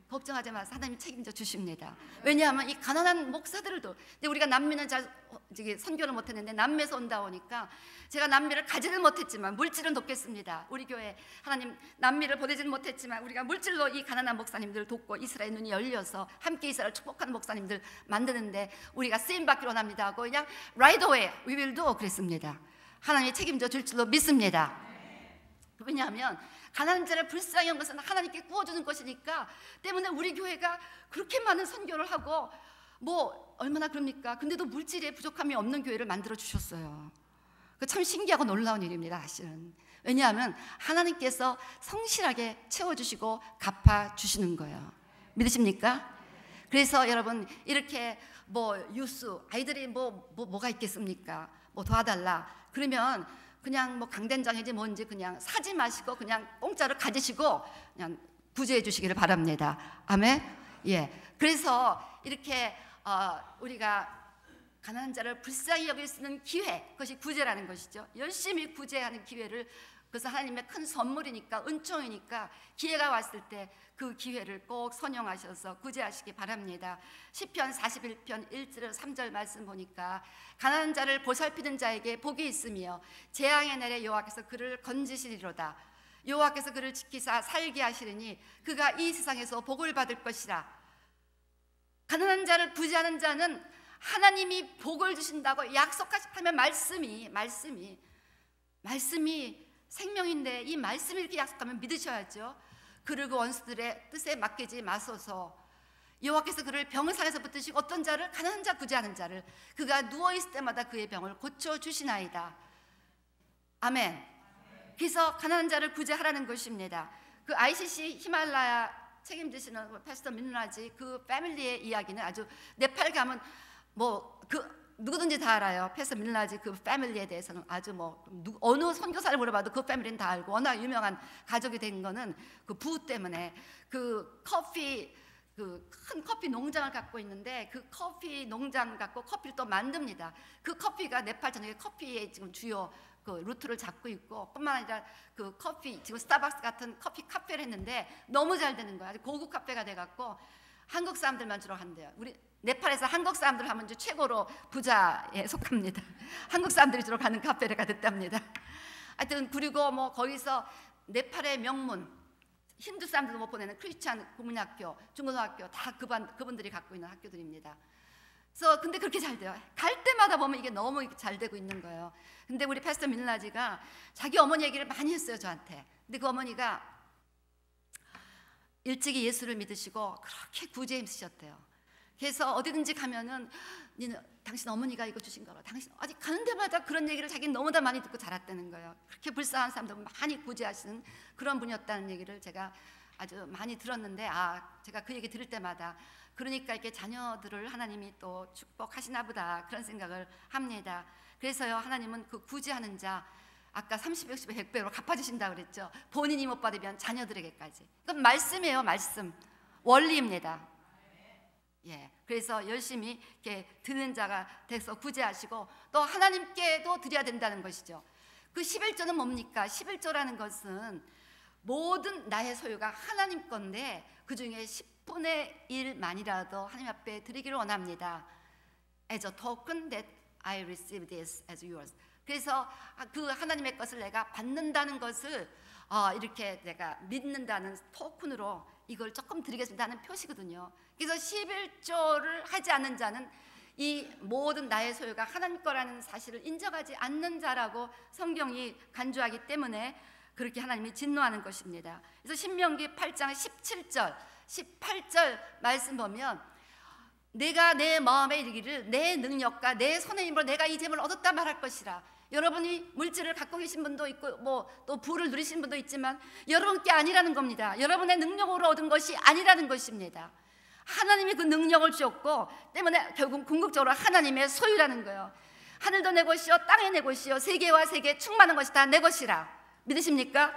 걱정하지 마세요. 하나님이 책임져 주십니다. 왜냐하면 이 가난한 목사들도, 근데 우리가 남미는 잘 선교를 못했는데 남미에서 온다 오니까 제가 남미를 가지는 못했지만 물질은 돕겠습니다. 우리 교회 하나님 남미를 보내지는 못했지만 우리가 물질로 이 가난한 목사님들을 돕고 이스라엘 눈이 열려서 함께 이스라엘 축복하는 목사님들 만드는데 우리가 쓰임받기로 합니다 하고 그냥 right away we will do 그랬습니다. 하나님이 책임져 줄 줄로 믿습니다. 왜냐하면 가난한 자를 불쌍히 한 것은 하나님께 구워주는 것이니까 때문에 우리 교회가 그렇게 많은 선교를 하고 뭐 얼마나 그럽니까? 근데도 물질에 부족함이 없는 교회를 만들어 주셨어요. 참 신기하고 놀라운 일입니다. 사실은. 왜냐하면 하나님께서 성실하게 채워주시고 갚아주시는 거예요. 믿으십니까? 그래서 여러분 이렇게 뭐 뉴스 아이들이 뭐가 있겠습니까? 뭐 도와달라 그러면 그냥 뭐 강된장인지 뭔지 그냥 사지 마시고 그냥 공짜로 가지시고 그냥 구제해 주시기를 바랍니다. 아멘. 예. 그래서 이렇게 우리가 가난한 자를 불쌍히 여길 수 있는 기회, 그것이 구제라는 것이죠. 열심히 구제하는 기회를, 그것은 하나님의 큰 선물이니까 은총이니까 기회가 왔을 때 그 기회를 꼭 선용하셔서 구제하시기 바랍니다. 시편 41편 1절 3절 말씀 보니까 가난한 자를 보살피는 자에게 복이 있으며 재앙의 날에 여호와께서 그를 건지시리로다. 여호와께서 그를 지키사 살게 하시리니 그가 이 세상에서 복을 받을 것이라. 가난한 자를 구제하는 자는 하나님이 복을 주신다고 약속하시면 말씀이 생명인데 이 말씀이 이렇게 약속하면 믿으셔야죠. 그리고 원수들의 뜻에 맡기지 마소서. 여호와께서 그를 병상에서 붙드시고 어떤 자를 가난한 자 구제하는 자를 그가 누워있을 때마다 그의 병을 고쳐주시나이다. 아멘. 그래서 가난한 자를 구제하라는 것입니다. 그 ICC 히말라야 책임지시는 패스터 민라지 그 패밀리의 이야기는 아주 네팔 가면 뭐 누구든지 다 알아요. 패스터 민라지 그 패밀리에 대해서는 아주 어느 선교사를 물어봐도 그 패밀리는 다 알고 워낙 유명한 가족이 된 거는 그 부부 때문에 그 큰 커피 농장을 갖고 있는데 그 커피 농장 갖고 커피를 또 만듭니다. 그 커피가 네팔 전역에 커피의 지금 주요 그 루트를 잡고 있고 뿐만 아니라 그 커피 지금 스타벅스 같은 커피 카페를 했는데 너무 잘 되는 거야. 고급 카페가 돼갖고 한국 사람들만 주로 한대요. 우리 네팔에서 한국 사람들 하면 이제 최고로 부자에 속합니다. 한국 사람들이 주로 가는 카페가 됐답니다. 하여튼 그리고 뭐 거기서 네팔의 명문 힌두 사람들도 못 보내는 크리스찬 국민학교, 중고등학교 다 그분들이 갖고 있는 학교들입니다. 그래서 근데 그렇게 잘 돼요. 갈 때마다 보면 이게 너무 잘 되고 있는 거예요. 근데 우리 패스터 민라지가 자기 어머니 얘기를 많이 했어요 저한테. 근데 그 어머니가 일찍이 예수를 믿으시고 그렇게 구제에 힘쓰셨대요. 그래서 어디든지 가면은 당신 어머니가 이거 주신 거라. 당신 아직 가는 데마다 그런 얘기를 자기는 너무나 많이 듣고 자랐다는 거예요. 그렇게 불쌍한 사람들 많이 구제하시는 그런 분이었다는 얘기를 제가 아주 많이 들었는데 제가 그 얘기 들을 때마다 그러니까 이렇게 자녀들을 하나님이 또 축복하시나 보다 그런 생각을 합니다. 그래서요 하나님은 그 구제하는 자 아까 30, 60, 100배로 갚아주신다 그랬죠. 본인이 못 받으면 자녀들에게까지. 그건 말씀이에요. 말씀 원리입니다. 예, 그래서 열심히 이렇게 드는 자가 돼서 구제하시고 또 하나님께도 드려야 된다는 것이죠. 그 11조는 뭡니까? 11조라는 것은 모든 나의 소유가 하나님 건데 그 중에 10분의 1만이라도 하나님 앞에 드리기를 원합니다. As a token that I receive this as yours. 그래서 그 하나님의 것을 내가 받는다는 것을 이렇게 내가 믿는다는 토큰으로 이걸 조금 드리겠습니다는 표시거든요. 그래서 11조를 하지 않는 자는 이 모든 나의 소유가 하나님 거라는 사실을 인정하지 않는 자라고 성경이 간주하기 때문에 그렇게 하나님이 진노하는 것입니다. 그래서 신명기 8장 17절 18절 말씀 보면 내가 내 마음에 이르기를 내 능력과 내 손의 힘으로 내가 이 재물을 얻었다 말할 것이라. 여러분이 물질을 갖고 계신 분도 있고 또 부를 누리신 분도 있지만 여러분께 아니라는 겁니다. 여러분의 능력으로 얻은 것이 아니라는 것입니다. 하나님이 그 능력을 주었고 때문에 결국 궁극적으로 하나님의 소유라는 거예요. 하늘도 내 것이요 땅이 내 것이요 세계와 세계 충만한 것이 다 내 것이라. 믿으십니까?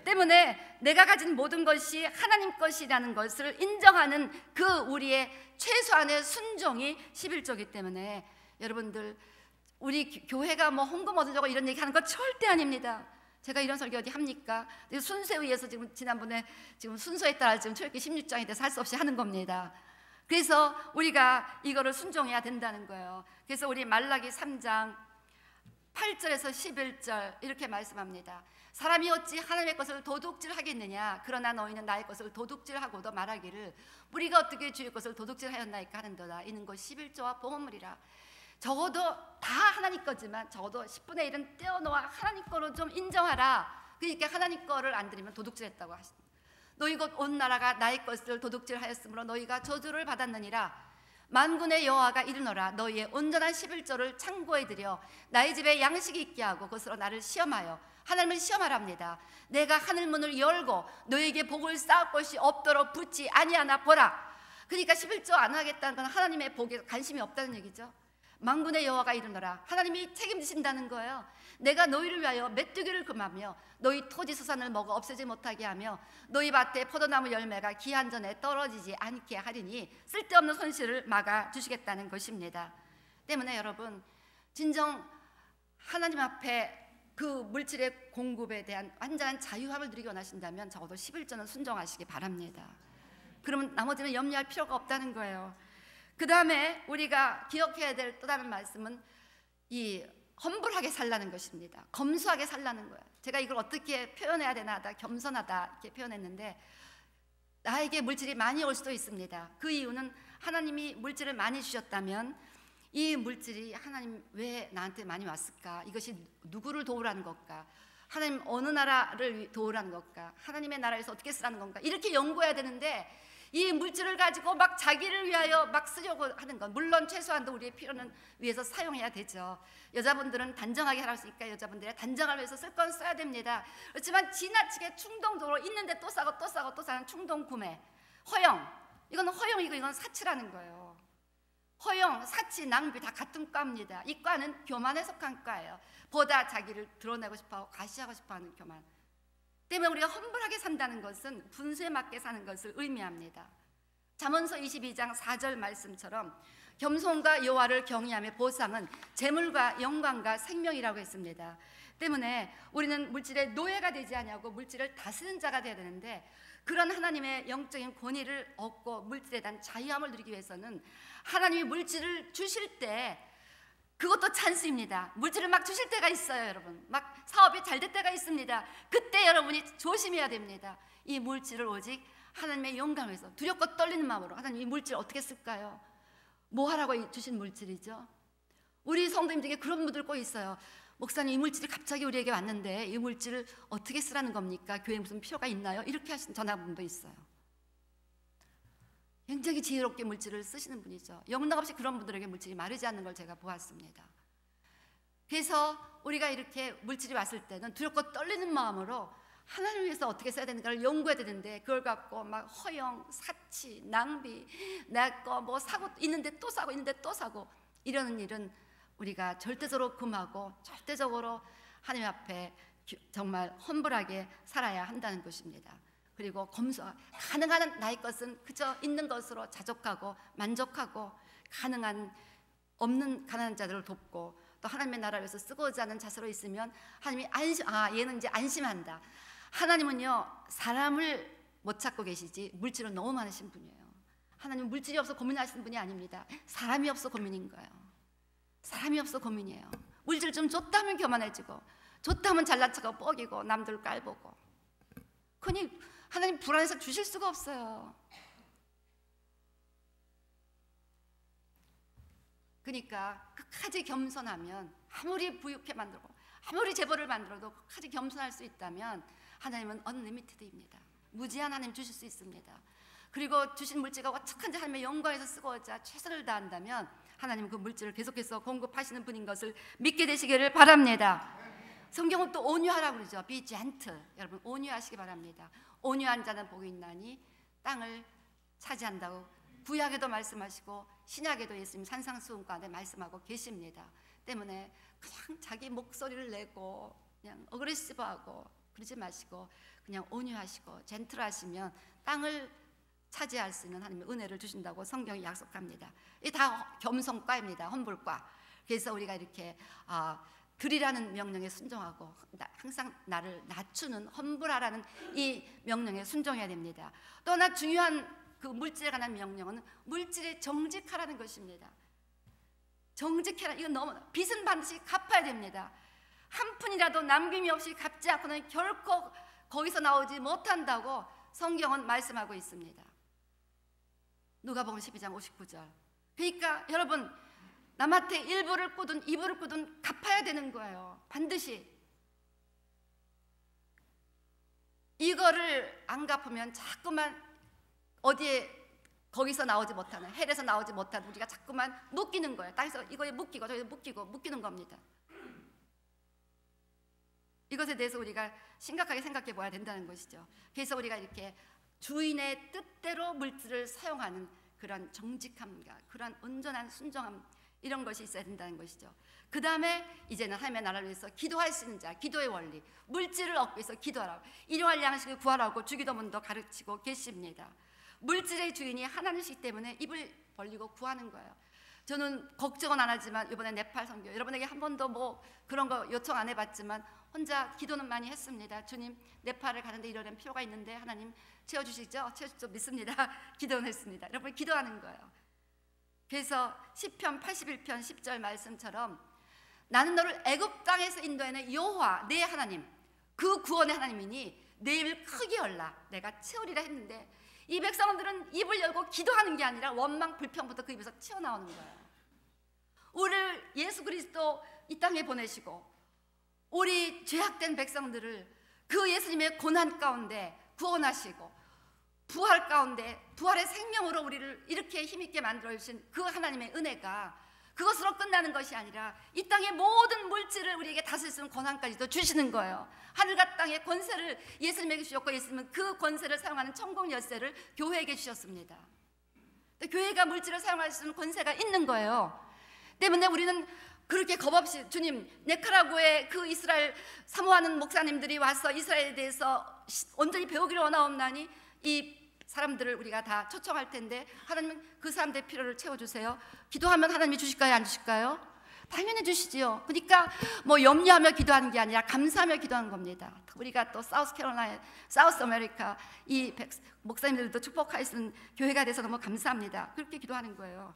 때문에 내가 가진 모든 것이 하나님 것이라는 것을 인정하는 그 우리의 최소한의 순종이 11조이기 때문에 여러분들, 우리 교회가 뭐 헌금 얻으려고 이런 얘기 하는 거 절대 아닙니다. 제가 이런 설교 어디 합니까? 순서에 의해서 지금 지난번에 지금 순서에 따라 지금 출애굽기 16장에 대해서 할 수 없이 하는 겁니다. 그래서 우리가 이거를 순종해야 된다는 거예요. 그래서 우리 말라기 3장 8절에서 11절 이렇게 말씀합니다. 사람이 어찌 하나님의 것을 도둑질하겠느냐? 그러나 너희는 나의 것을 도둑질하고도 말하기를 우리가 어떻게 주의 것을 도둑질하였나이까 하는도다. 이는 것 11조와 보험물이라. 적어도 다 하나님 거지만 적어도 10분의 1은 떼어놓아 하나님 거로 좀 인정하라. 그러니까 하나님 거를 안 드리면 도둑질했다고 하십니다. 너희 곧 온 나라가 나의 것을 도둑질하였으므로 너희가 저주를 받았느니라. 만군의 여호와가 이르노라. 너희의 온전한 11조를 창고에 들여 나의 집에 양식이 있게 하고 그것으로 나를 시험하여, 하나님을 시험하랍니다. 내가 하늘 문을 열고 너희에게 복을 쌓을 것이 없도록 붙지 아니하나 보라. 그러니까 11조 안 하겠다는 건 하나님의 복에 관심이 없다는 얘기죠. 만군의 여호와가 이르노라. 하나님이 책임지신다는 거예요. 내가 너희를 위하여 메뚜기를 금하며 너희 토지 수산을 먹어 없애지 못하게 하며 너희 밭에 포도나무 열매가 기한 전에 떨어지지 않게 하리니 쓸데없는 손실을 막아 주시겠다는 것입니다. 때문에 여러분, 진정 하나님 앞에 그 물질의 공급에 대한 완전한 자유함을 누리기 원하신다면 적어도 11조는 순종하시기 바랍니다. 그러면 나머지는 염려할 필요가 없다는 거예요. 그 다음에 우리가 기억해야 될 또 다른 말씀은 이 험불하게 살라는 것입니다. 검소하게 살라는 거예요. 제가 이걸 어떻게 표현해야 되나 하다 겸손하다 이렇게 표현했는데, 나에게 물질이 많이 올 수도 있습니다. 그 이유는 하나님이 물질을 많이 주셨다면 이 물질이 하나님 왜 나한테 많이 왔을까? 이것이 누구를 도우라는 것까? 하나님 어느 나라를 도우라는 것까? 하나님의 나라에서 어떻게 쓰라는 건가? 이렇게 연구해야 되는데 이 물질을 가지고 막 자기를 위하여 막 쓰려고 하는 건, 물론 최소한도 우리의 필요는 위해서 사용해야 되죠. 여자분들은 단정하게 하라니까 여자분들의 단정을 위해서 쓸 건 써야 됩니다. 그렇지만 지나치게 충동적으로 있는데 또 사고 또 사고 또 사는 충동 구매, 허영, 이건 허영이고 이건 사치라는 거예요. 허영, 사치, 낭비 다 같은 과입니다. 이 과는 교만에 속한 과예요. 보다 자기를 드러내고 싶어하고 과시하고 싶어하는 교만 때문에 우리가 험불하게 산다는 것은 분수에 맞게 사는 것을 의미합니다. 잠언서 22장 4절 말씀처럼 겸손과 여호와를 경외함의 보상은 재물과 영광과 생명이라고 했습니다. 때문에 우리는 물질의 노예가 되지 아니하고 물질을 다스리는 자가 되어야 되는데, 그런 하나님의 영적인 권위를 얻고 물질에 대한 자유함을 누리기 위해서는 하나님이 물질을 주실 때, 그것도 찬스입니다. 물질을 막 주실 때가 있어요. 여러분, 막 사업이 잘 될 때가 있습니다. 그때 여러분이 조심해야 됩니다. 이 물질을 오직 하나님의 영광을 위해서 두렵고 떨리는 마음으로, 하나님 이 물질 어떻게 쓸까요? 뭐 하라고 주신 물질이죠? 우리 성도님들에게 그런 분들 꼭 있어요. 목사님, 이 물질이 갑자기 우리에게 왔는데 이 물질을 어떻게 쓰라는 겁니까? 교회에 무슨 필요가 있나요? 이렇게 하신 전화분도 있어요. 굉장히 지혜롭게 물질을 쓰시는 분이죠. 영락없이 그런 분들에게 물질이 마르지 않는 걸 제가 보았습니다. 그래서 우리가 이렇게 물질이 왔을 때는 두렵고 떨리는 마음으로 하나님을 위해서 어떻게 써야 되는가를 연구해야 되는데, 그걸 갖고 막 허영, 사치, 낭비, 내 거 뭐 사고 있는데 또 사고 있는데 또 사고 이러는 일은 우리가 절대적으로 금하고 절대적으로 하나님 앞에 정말 험불하게 살아야 한다는 것입니다. 그리고 검소, 가능한 나의 것은 그저 있는 것으로 자족하고 만족하고, 가능한 없는 가난한 자들을 돕고 또 하나님의 나라를 위해서 쓰고자 하는 자세로 있으면 하나님이 안심, 얘는 이제 안심한다. 하나님은요, 사람을 못 찾고 계시지 물질은 너무 많으신 분이에요. 하나님은 물질이 없어 고민하시는 분이 아닙니다. 사람이 없어 고민인 거예요. 사람이 없어 고민이에요. 물질 좀 줬다면 교만해지고, 줬다면 잘난 척하고 뻐기고 남들 깔보고, 그니 하나님 불안해서 주실 수가 없어요. 그러니까 끝까지 겸손하면, 아무리 부유하게 만들고 아무리 재벌을 만들어도 끝까지 겸손할 수 있다면 하나님은 언리미티드입니다. 무제한 하나님 주실 수 있습니다. 그리고 주신 물질과 어떻게든지 하나님의 영광에서 쓰고자 최선을 다한다면 하나님은 그 물질을 계속해서 공급하시는 분인 것을 믿게 되시기를 바랍니다. 성경은 또 온유하라고 그러죠. Be gentle. 여러분, 온유하시기 바랍니다. 온유한 자는 복이 있나니 땅을 차지한다고 구약에도 말씀하시고 신약에도 예수님 산상수훈 가운데 말씀하고 계십니다. 때문에 그냥 자기 목소리를 내고 그냥 어그레시브하고 그러지 마시고, 그냥 온유하시고 젠틀하시면 땅을 차지할 수 있는 하나님의 은혜를 주신다고 성경이 약속합니다. 이 다 겸손과입니다. 험불과. 그래서 우리가 이렇게 드리라는 명령에 순종하고 항상 나를 낮추는 험불하라는 이 명령에 순종해야 됩니다. 또 하나 중요한 그 물질에 관한 명령은 물질에 정직하라는 것입니다. 정직해라. 이건 너무 빚은 반드시 갚아야 됩니다. 한 푼이라도 남김이 없이 갚지 않고는 결코 거기서 나오지 못한다고 성경은 말씀하고 있습니다. 누가복음 12장 59절. 그러니까 여러분 남한테 일부를 꾸든 이부를 꾸든 갚아야 되는 거예요. 반드시. 이거를 안 갚으면 자꾸만 어디에 거기서 나오지 못하는, 헬에서 나오지 못하는 우리가 자꾸만 묶이는 거예요. 땅에서 이거에 묶이고 저기에 묶이고 묶이는 겁니다. 이것에 대해서 우리가 심각하게 생각해 봐야 된다는 것이죠. 그래서 우리가 이렇게 주인의 뜻대로 물질을 사용하는 그런 정직함과 그런 온전한 순종함, 이런 것이 있어야 된다는 것이죠. 그 다음에 이제는 하나님의 나라를 위해서 기도할 수 있는 자, 기도의 원리, 물질을 얻기 위해서 기도하라고, 일용할 양식을 구하라고 주기도문도 가르치고 계십니다. 물질의 주인이 하나님이시기 때문에 입을 벌리고 구하는 거예요. 저는 걱정은 안 하지만 이번에 네팔 선교, 여러분에게 한 번도 뭐 그런 거 요청 안 해봤지만 혼자 기도는 많이 했습니다. 주님, 네팔을 가는데 이러려면 필요가 있는데 하나님 채워주시죠? 채워주시죠? 믿습니다. 기도는 했습니다. 여러분 기도하는 거예요. 그래서 시편 81편 10절 말씀처럼 나는 너를 애굽 땅에서 인도해낸 여호와 내 하나님, 그 구원의 하나님이니 내 입을 크게 열라 내가 채우리라 했는데, 이 백성들은 입을 열고 기도하는 게 아니라 원망 불평부터 그 입에서 튀어나오는 거예요. 우리를 예수 그리스도 이 땅에 보내시고 우리 죄악된 백성들을 그 예수님의 고난 가운데 구원하시고 부활 가운데 부활의 생명으로 우리를 이렇게 힘있게 만들어주신 그 하나님의 은혜가 그것으로 끝나는 것이 아니라 이 땅의 모든 물질을 우리에게 다스릴 수 있는 권한까지도 주시는 거예요. 하늘과 땅의 권세를 예수님에게 주셨고, 예수님은 그 권세를 사용하는 천국 열쇠를 교회에게 주셨습니다. 교회가 물질을 사용할 수 있는 권세가 있는 거예요. 때문에 우리는 그렇게 겁없이 주님, 네카라구에 그 이스라엘 사모하는 목사님들이 와서 이스라엘에 대해서 온전히 배우기를 원하옵나니 이 사람들을 우리가 다 초청할 텐데 하나님은 그 사람들의 필요를 채워주세요. 기도하면 하나님이 주실까요? 안 주실까요? 당연히 주시지요. 그러니까 뭐 염려하며 기도하는 게 아니라 감사하며 기도하는 겁니다. 우리가 또 사우스 캐롤라이나, 사우스 아메리카 이 목사님들도 축복할 수 있는 교회가 돼서 너무 감사합니다. 그렇게 기도하는 거예요.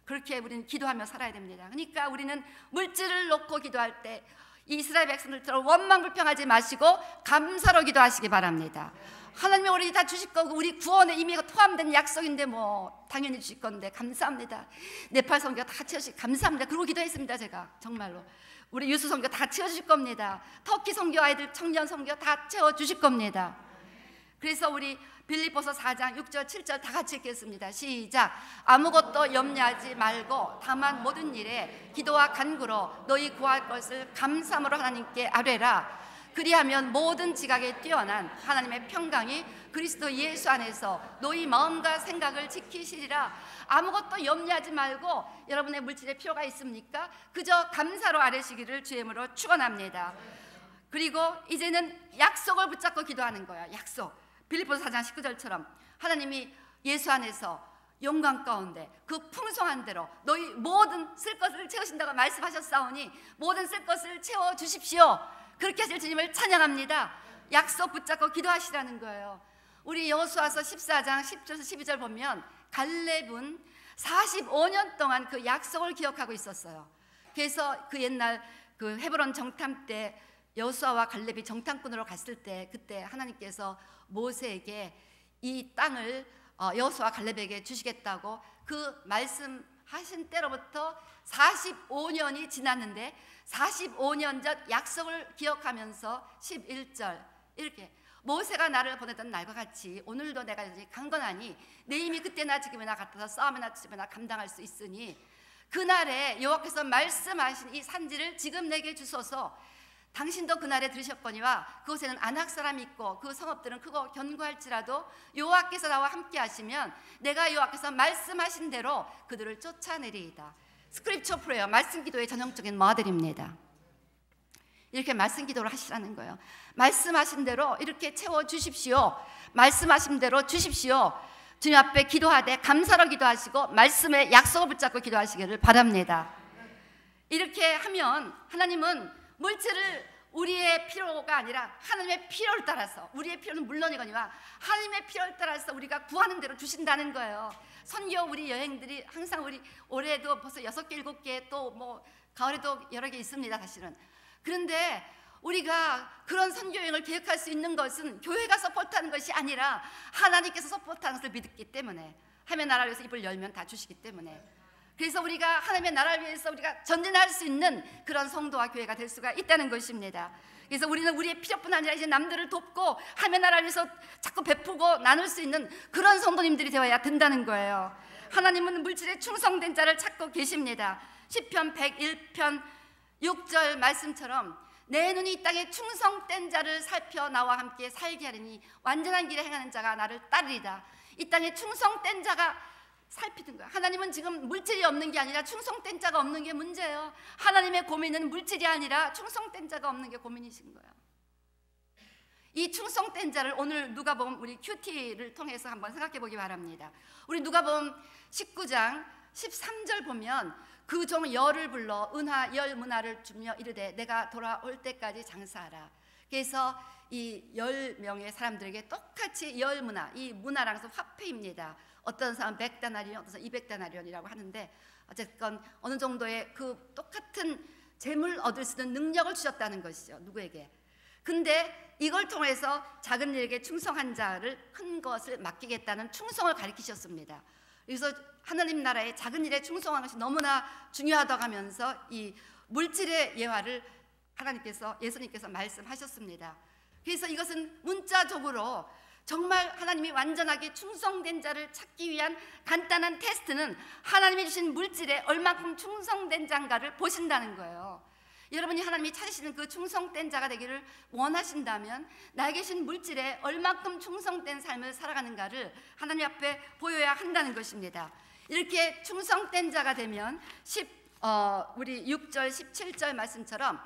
그렇게 우리는 기도하며 살아야 됩니다. 그러니까 우리는 물질을 놓고 기도할 때 이스라엘 백성들처럼 원망불평하지 마시고 감사로 기도하시기 바랍니다. 하나님이 우리 다 주실 거고 우리 구원에 이미 포함된 약속인데 뭐 당연히 주실 건데 감사합니다. 네팔 선교 다 채워주시 감사합니다. 그러고 기도했습니다. 제가 정말로 우리 유수 선교 다 채워주실 겁니다. 터키 선교 아이들 청년 선교 다 채워주실 겁니다. 그래서 우리 빌립보서 4장 6절 7절 다 같이 읽겠습니다. 시작. 아무것도 염려하지 말고 다만 모든 일에 기도와 간구로 너희 구할 것을 감사함으로 하나님께 아뢰라. 그리하면 모든 지각에 뛰어난 하나님의 평강이 그리스도 예수 안에서 너희 마음과 생각을 지키시리라. 아무것도 염려하지 말고 여러분의 물질에 필요가 있습니까? 그저 감사로 아뢰시기를 주의 이름으로 축원합니다. 그리고 이제는 약속을 붙잡고 기도하는 거야. 약속. 빌립보서 4장 19절처럼 하나님이 예수 안에서 영광 가운데 그 풍성한 대로 너희 모든 쓸 것을 채우신다고 말씀하셨사오니 모든 쓸 것을 채워주십시오. 그렇게 하실 주님을 찬양합니다. 약속 붙잡고 기도하시라는 거예요. 우리 여호수아서 14장 10절에서 12절 보면 갈렙은 45년 동안 그 약속을 기억하고 있었어요. 그래서 그 옛날 그 헤브론 정탐 때 여호수아와 갈렙이 정탐꾼으로 갔을 때 그때 하나님께서 모세에게 이 땅을 여호수아 갈렙에게 주시겠다고 그 말씀하신 때로부터 45년이 지났는데 45년 전 약속을 기억하면서 11절 이렇게 모세가 나를 보내던 날과 같이 오늘도 내가 이제 강건하니 내 힘이 그때나 지금이나 같아서 싸움이나 치매나 감당할 수 있으니 그날에 여호와께서 말씀하신 이 산지를 지금 내게 주소서. 당신도 그날에 들으셨거니와 그곳에는 안악 사람이 있고 그 성읍들은 크고 견고할지라도 여호와께서 나와 함께 하시면 내가 여호와께서 말씀하신 대로 그들을 쫓아내리이다. 스크립처 프레이어, 말씀 기도의 전형적인 모델입니다. 이렇게 말씀 기도를 하시라는 거예요. 말씀하신 대로 이렇게 채워주십시오. 말씀하신 대로 주십시오. 주님 앞에 기도하되 감사로 기도하시고 말씀의 약속을 붙잡고 기도하시기를 바랍니다. 이렇게 하면 하나님은 물질을 우리의 필요가 아니라 하나님의 필요를 따라서, 우리의 필요는 물론이거니와 하나님의 필요를 따라서 우리가 구하는 대로 주신다는 거예요. 선교 우리 여행들이 항상 우리 올해도 벌써 6개, 7개, 또 뭐 가을에도 여러 개 있습니다, 사실은. 그런데 우리가 그런 선교 여행을 계획할 수 있는 것은 교회가 서포트하는 것이 아니라 하나님께서 서포트하는 것을 믿기 때문에, 하나님의 나라를 위해서 입을 열면 다 주시기 때문에, 그래서 우리가 하나님의 나라를 위해서 우리가 전진할 수 있는 그런 성도와 교회가 될 수가 있다는 것입니다. 그래서 우리는 우리의 필요뿐 아니라 이제 남들을 돕고 하나님의 나라를 위해서 자꾸 베푸고 나눌 수 있는 그런 성도님들이 되어야 된다는 거예요. 하나님은 물질에 충성된 자를 찾고 계십니다. 시편 101편 6절 말씀처럼 내 눈이 이 땅에 충성된 자를 살펴 나와 함께 살게 하리니 완전한 길에 행하는 자가 나를 따르리다. 이 땅에 충성된 자가 살피는 거야. 하나님은 지금 물질이 없는 게 아니라 충성된 자가 없는 게 문제예요. 하나님의 고민은 물질이 아니라 충성된 자가 없는 게 고민이신 거예요. 이 충성된 자를 오늘 누가복음 우리 큐티를 통해서 한번 생각해 보기 바랍니다. 우리 누가복음 19장 13절 보면 그 종 열을 불러 은하 열 문화를 주며 이르되 내가 돌아올 때까지 장사하라. 그래서 이 10명의 사람들에게 똑같이 열 문화, 이 문화라는 것은 화폐입니다. 어떤 사람은 100데나리온, 어떤 사람은 200데나리온이라고 하는데 어쨌건 어느 정도의 그 똑같은 재물 얻을 수 있는 능력을 주셨다는 것이죠. 누구에게? 근데 이걸 통해서 작은 일에게 충성한 자를 큰 것을 맡기겠다는 충성을 가리키셨습니다. 그래서 하나님 나라의 작은 일에 충성하는 것이 너무나 중요하다고 하면서 이 물질의 예화를 하나님께서, 예수님께서 말씀하셨습니다. 그래서 이것은 문자적으로 정말 하나님이 완전하게 충성된 자를 찾기 위한 간단한 테스트는 하나님이 주신 물질에 얼마큼 충성된 자인가를 보신다는 거예요. 여러분이 하나님이 찾으시는 그 충성된 자가 되기를 원하신다면 나에게 주신 물질에 얼마큼 충성된 삶을 살아가는가를 하나님 앞에 보여야 한다는 것입니다. 이렇게 충성된 자가 되면 우리 6절 17절 말씀처럼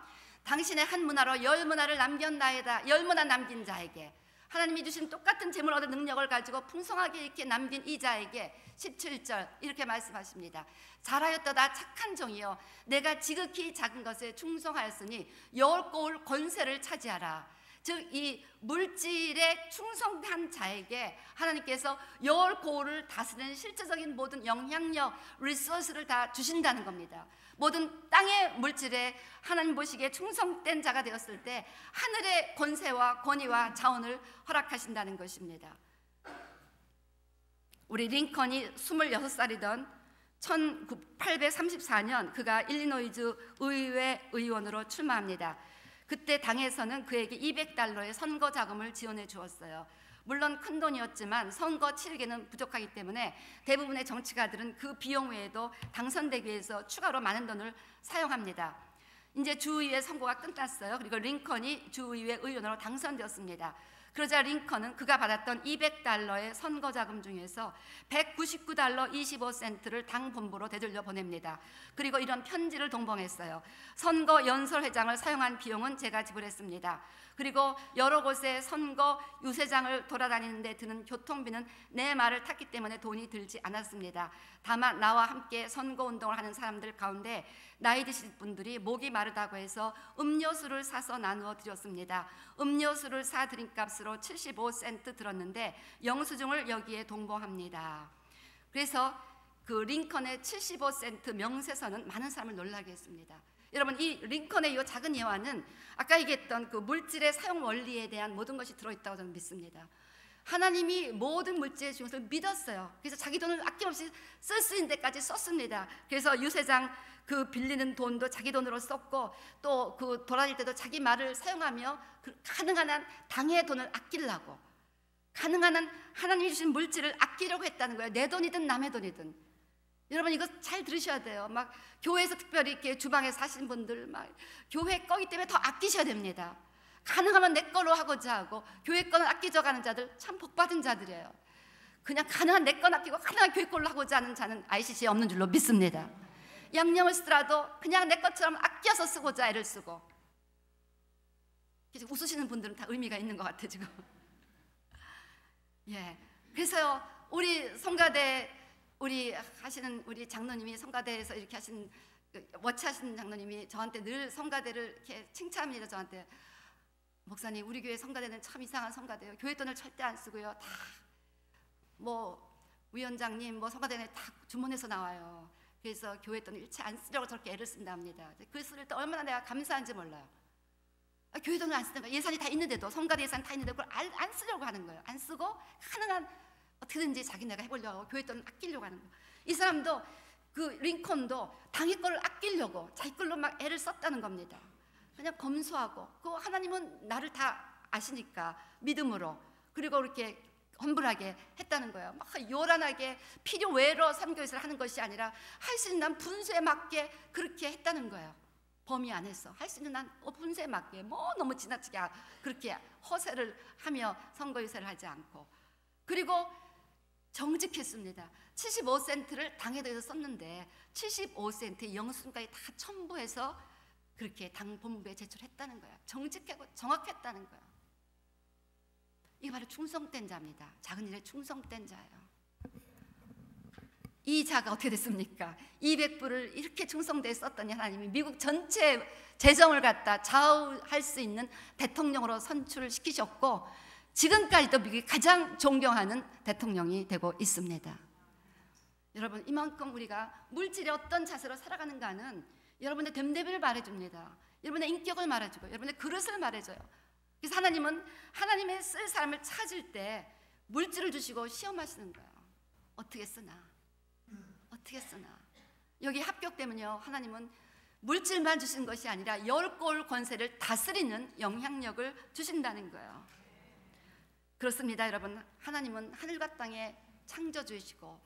당신의 한 문화로 열 문화를 남겼나이다. 열 문화 남긴 자에게 하나님이 주신 똑같은 재물 얻을 능력을 가지고 풍성하게 이렇게 남긴 이 자에게 17절 이렇게 말씀하십니다. 잘하였도다 착한 종이여 내가 지극히 작은 것에 충성하였으니 열고울 권세를 차지하라. 즉 이 물질에 충성한 자에게 하나님께서 열고울을 다스리는 실제적인 모든 영향력, 리소스를 다 주신다는 겁니다. 모든 땅의 물질에 하나님 보시기에 충성된 자가 되었을 때 하늘의 권세와 권위와 자원을 허락하신다는 것입니다. 우리 링컨이 26살이던 1834년 그가 일리노이주 의회 의원으로 출마합니다. 그때 당에서는 그에게 $200의 선거 자금을 지원해 주었어요. 물론 큰 돈이었지만 선거 치르기는 부족하기 때문에 대부분의 정치가들은 그 비용 외에도 당선되기 위해서 추가로 많은 돈을 사용합니다. 이제 주의회 선거가 끝났어요. 그리고 링컨이 주의회 의원으로 당선되었습니다. 그러자 링컨은 그가 받았던 $200의 선거 자금 중에서 $199 25센트를 당 본부로 되돌려 보냅니다. 그리고 이런 편지를 동봉했어요. 선거 연설회장을 사용한 비용은 제가 지불했습니다. 그리고 여러 곳에 선거 유세장을 돌아다니는 데 드는 교통비는 내 말을 탔기 때문에 돈이 들지 않았습니다. 다만 나와 함께 선거운동을 하는 사람들 가운데 나이 드신 분들이 목이 마르다고 해서 음료수를 사서 나누어 드렸습니다. 음료수를 사드린 값으로 75센트 들었는데 영수증을 여기에 동봉합니다. 그래서 그 링컨의 75센트 명세서는 많은 사람을 놀라게 했습니다. 여러분 이 링컨의 이 작은 예화는 아까 얘기했던 그 물질의 사용 원리에 대한 모든 것이 들어있다고 저는 믿습니다. 하나님이 모든 물질의 중에서 믿었어요. 그래서 자기 돈을 아낌없이 쓸 수 있는 데까지 썼습니다. 그래서 유세장 그 빌리는 돈도 자기 돈으로 썼고 또 그 돌아다닐 때도 자기 말을 사용하며 가능한 한 당의 돈을 아끼려고, 가능한 한 하나님이 주신 물질을 아끼려고 했다는 거예요. 내 돈이든 남의 돈이든. 여러분 이거 잘 들으셔야 돼요. 막 교회에서 특별히 이렇게 주방에 사시는 분들 막 교회 거기 때문에 더 아끼셔야 됩니다. 가능하면 내 걸로 하고자 하고 교회 거는 아끼져 가는 자들 참 복받은 자들이에요. 그냥 가능한 내 건 아끼고 가능한 교회 걸로 하고자 하는 자는 ICC에 없는 줄로 믿습니다. 양념을 쓰더라도 그냥 내 것처럼 아껴서 쓰고자 애를 쓰고, 웃으시는 분들은 다 의미가 있는 것 같아 지금. 예, 그래서요 우리 성가대 우리 하시는 우리 장로님이 성가대에서 이렇게 하신 워치하시는 장로님이 저한테 늘 성가대를 이렇게 칭찬합니다. 저한테 목사님 우리 교회 성가대는 참 이상한 성가대요. 교회 돈을 절대 안 쓰고요. 다 뭐 위원장님 뭐 성가대는 다 주문해서 나와요. 그래서 교회 돈을 일체 안 쓰려고 저렇게 애를 쓴답니다. 그 쓸 때 얼마나 내가 감사한지 몰라요. 교회 돈을 안 쓰는 거예요. 예산이 다 있는데도 성가대 예산 다 있는데 그걸 안 쓰려고 하는 거예요. 안 쓰고 가능한 어떻게든지 자기네가 해보려고 교회 돈을 아끼려고 하는 거예요. 이 사람도 그 링컨도 당의 걸 아끼려고 자기 걸로 막 애를 썼다는 겁니다. 그냥 검소하고 그 하나님은 나를 다 아시니까 믿음으로 그리고 이렇게 험불하게 했다는 거예요. 막 요란하게 필요 외로 선교회를 하는 것이 아니라 할 수 있는 난 분수에 맞게 그렇게 했다는 거예요. 범위 안에서 할 수 있는 난 분수에 맞게 뭐 너무 지나치게 그렇게 허세를 하며 선거유세를 하지 않고 그리고 정직했습니다. 75센트를 당에 대해서 썼는데 75센트 영수증까지 다 첨부해서 그렇게 당 본부에 제출했다는 거예요. 정직하고 정확했다는 거예요. 이게 바로 충성된 자입니다. 작은 일에 충성된 자예요. 이 자가 어떻게 됐습니까? 200불을 이렇게 충성되게 썼더니 하나님이 미국 전체 재정을 갖다 좌우할 수 있는 대통령으로 선출을 시키셨고 지금까지도 미국이 가장 존경하는 대통령이 되고 있습니다. 여러분 이만큼 우리가 물질의 어떤 자세로 살아가는가는 여러분의 됨됨이를 말해줍니다. 여러분의 인격을 말해주고 여러분의 그릇을 말해줘요. 그래서 하나님은 하나님의 쓸 사람을 찾을 때 물질을 주시고 시험하시는 거예요. 어떻게 쓰나 어떻게 쓰나. 여기 합격되면요 하나님은 물질만 주시는 것이 아니라 10골 권세를 다스리는 영향력을 주신다는 거예요. 그렇습니다 여러분. 하나님은 하늘과 땅의 창조주이시고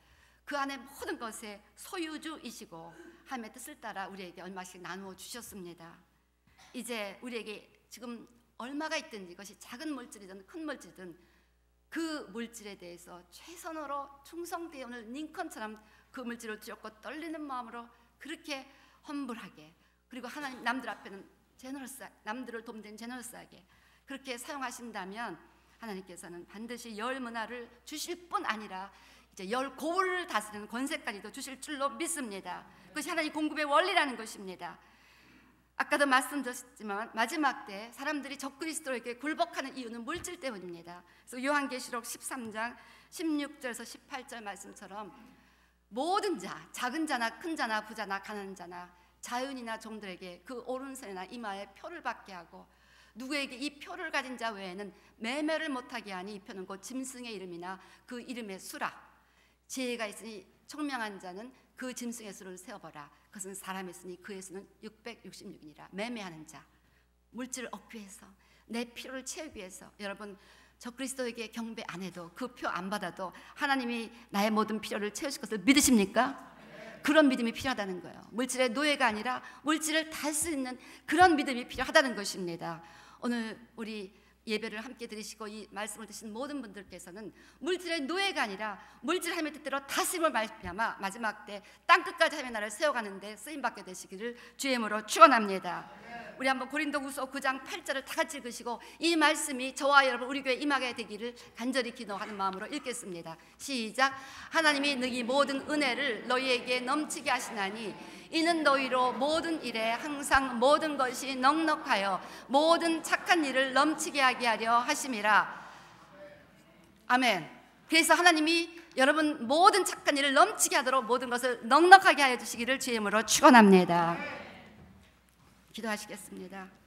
그 안에 모든 것의 소유주이시고 하나님의 뜻을 따라 우리에게 얼마씩 나누어 주셨습니다. 이제 우리에게 지금 얼마가 있든지 이것이 작은 물질이든 큰 물질이든 그 물질에 대해서 최선으로 충성되어 오늘 링컨처럼 그 물질을 쥐었고 떨리는 마음으로 그렇게 험불하게 그리고 하나님 남들 앞에는 제너러스하게 남들을 돕는 제너러스하게 그렇게 사용하신다면 하나님께서는 반드시 열 문화를 주실 뿐 아니라 이제 열 고울을 다스리는 권세까지도 주실 줄로 믿습니다. 그것이 하나님 공급의 원리라는 것입니다. 아까도 말씀드렸지만 마지막 때 사람들이 적그리스도에게 굴복하는 이유는 물질 때문입니다. 그래서 요한계시록 13장 16절에서 18절 말씀처럼 모든 자, 작은 자나 큰 자나 부자나 가난한 자나 자연이나 종들에게 그 오른손이나 이마에 표를 받게 하고 누구에게 이 표를 가진 자 외에는 매매를 못하게 하니 이 표는 곧 짐승의 이름이나 그 이름의 수라. 지혜가 있으니 청명한 자는 그 짐승의 수를 세어보라. 그것은 사람의 수니 그의 수는 666이니라. 매매하는 자, 물질을 얻기 위해서 내 필요를 채우기 위해서 여러분 적그리스도에게 경배 안 해도 그 표 안 받아도 하나님이 나의 모든 필요를 채우실 것을 믿으십니까? 그런 믿음이 필요하다는 거예요. 물질의 노예가 아니라 물질을 달 수 있는 그런 믿음이 필요하다는 것입니다. 오늘 우리 예배를 함께 드리시고 이 말씀을 드신 모든 분들께서는 물질의 노예가 아니라 물질 하나님의 뜻대로 다스림을 말미암아 마지막 때 땅끝까지 하나님의 나라를 세워가는데 쓰임받게 되시기를 주의 이름으로 축원합니다. 우리 한번 고린도후서 9장 8절을 다 같이 읽으시고 이 말씀이 저와 여러분 우리 교회에 임하게 되기를 간절히 기도하는 마음으로 읽겠습니다. 시작. 하나님이 너희 모든 은혜를 너희에게 넘치게 하시나니 이는 너희로 모든 일에 항상 모든 것이 넉넉하여 모든 착한 일을 넘치게 하게 하려 하심이라. 아멘. 그래서 하나님이 여러분 모든 착한 일을 넘치게 하도록 모든 것을 넉넉하게 하여 주시기를 주의 이름으로 축원합니다. 기도하시겠습니다.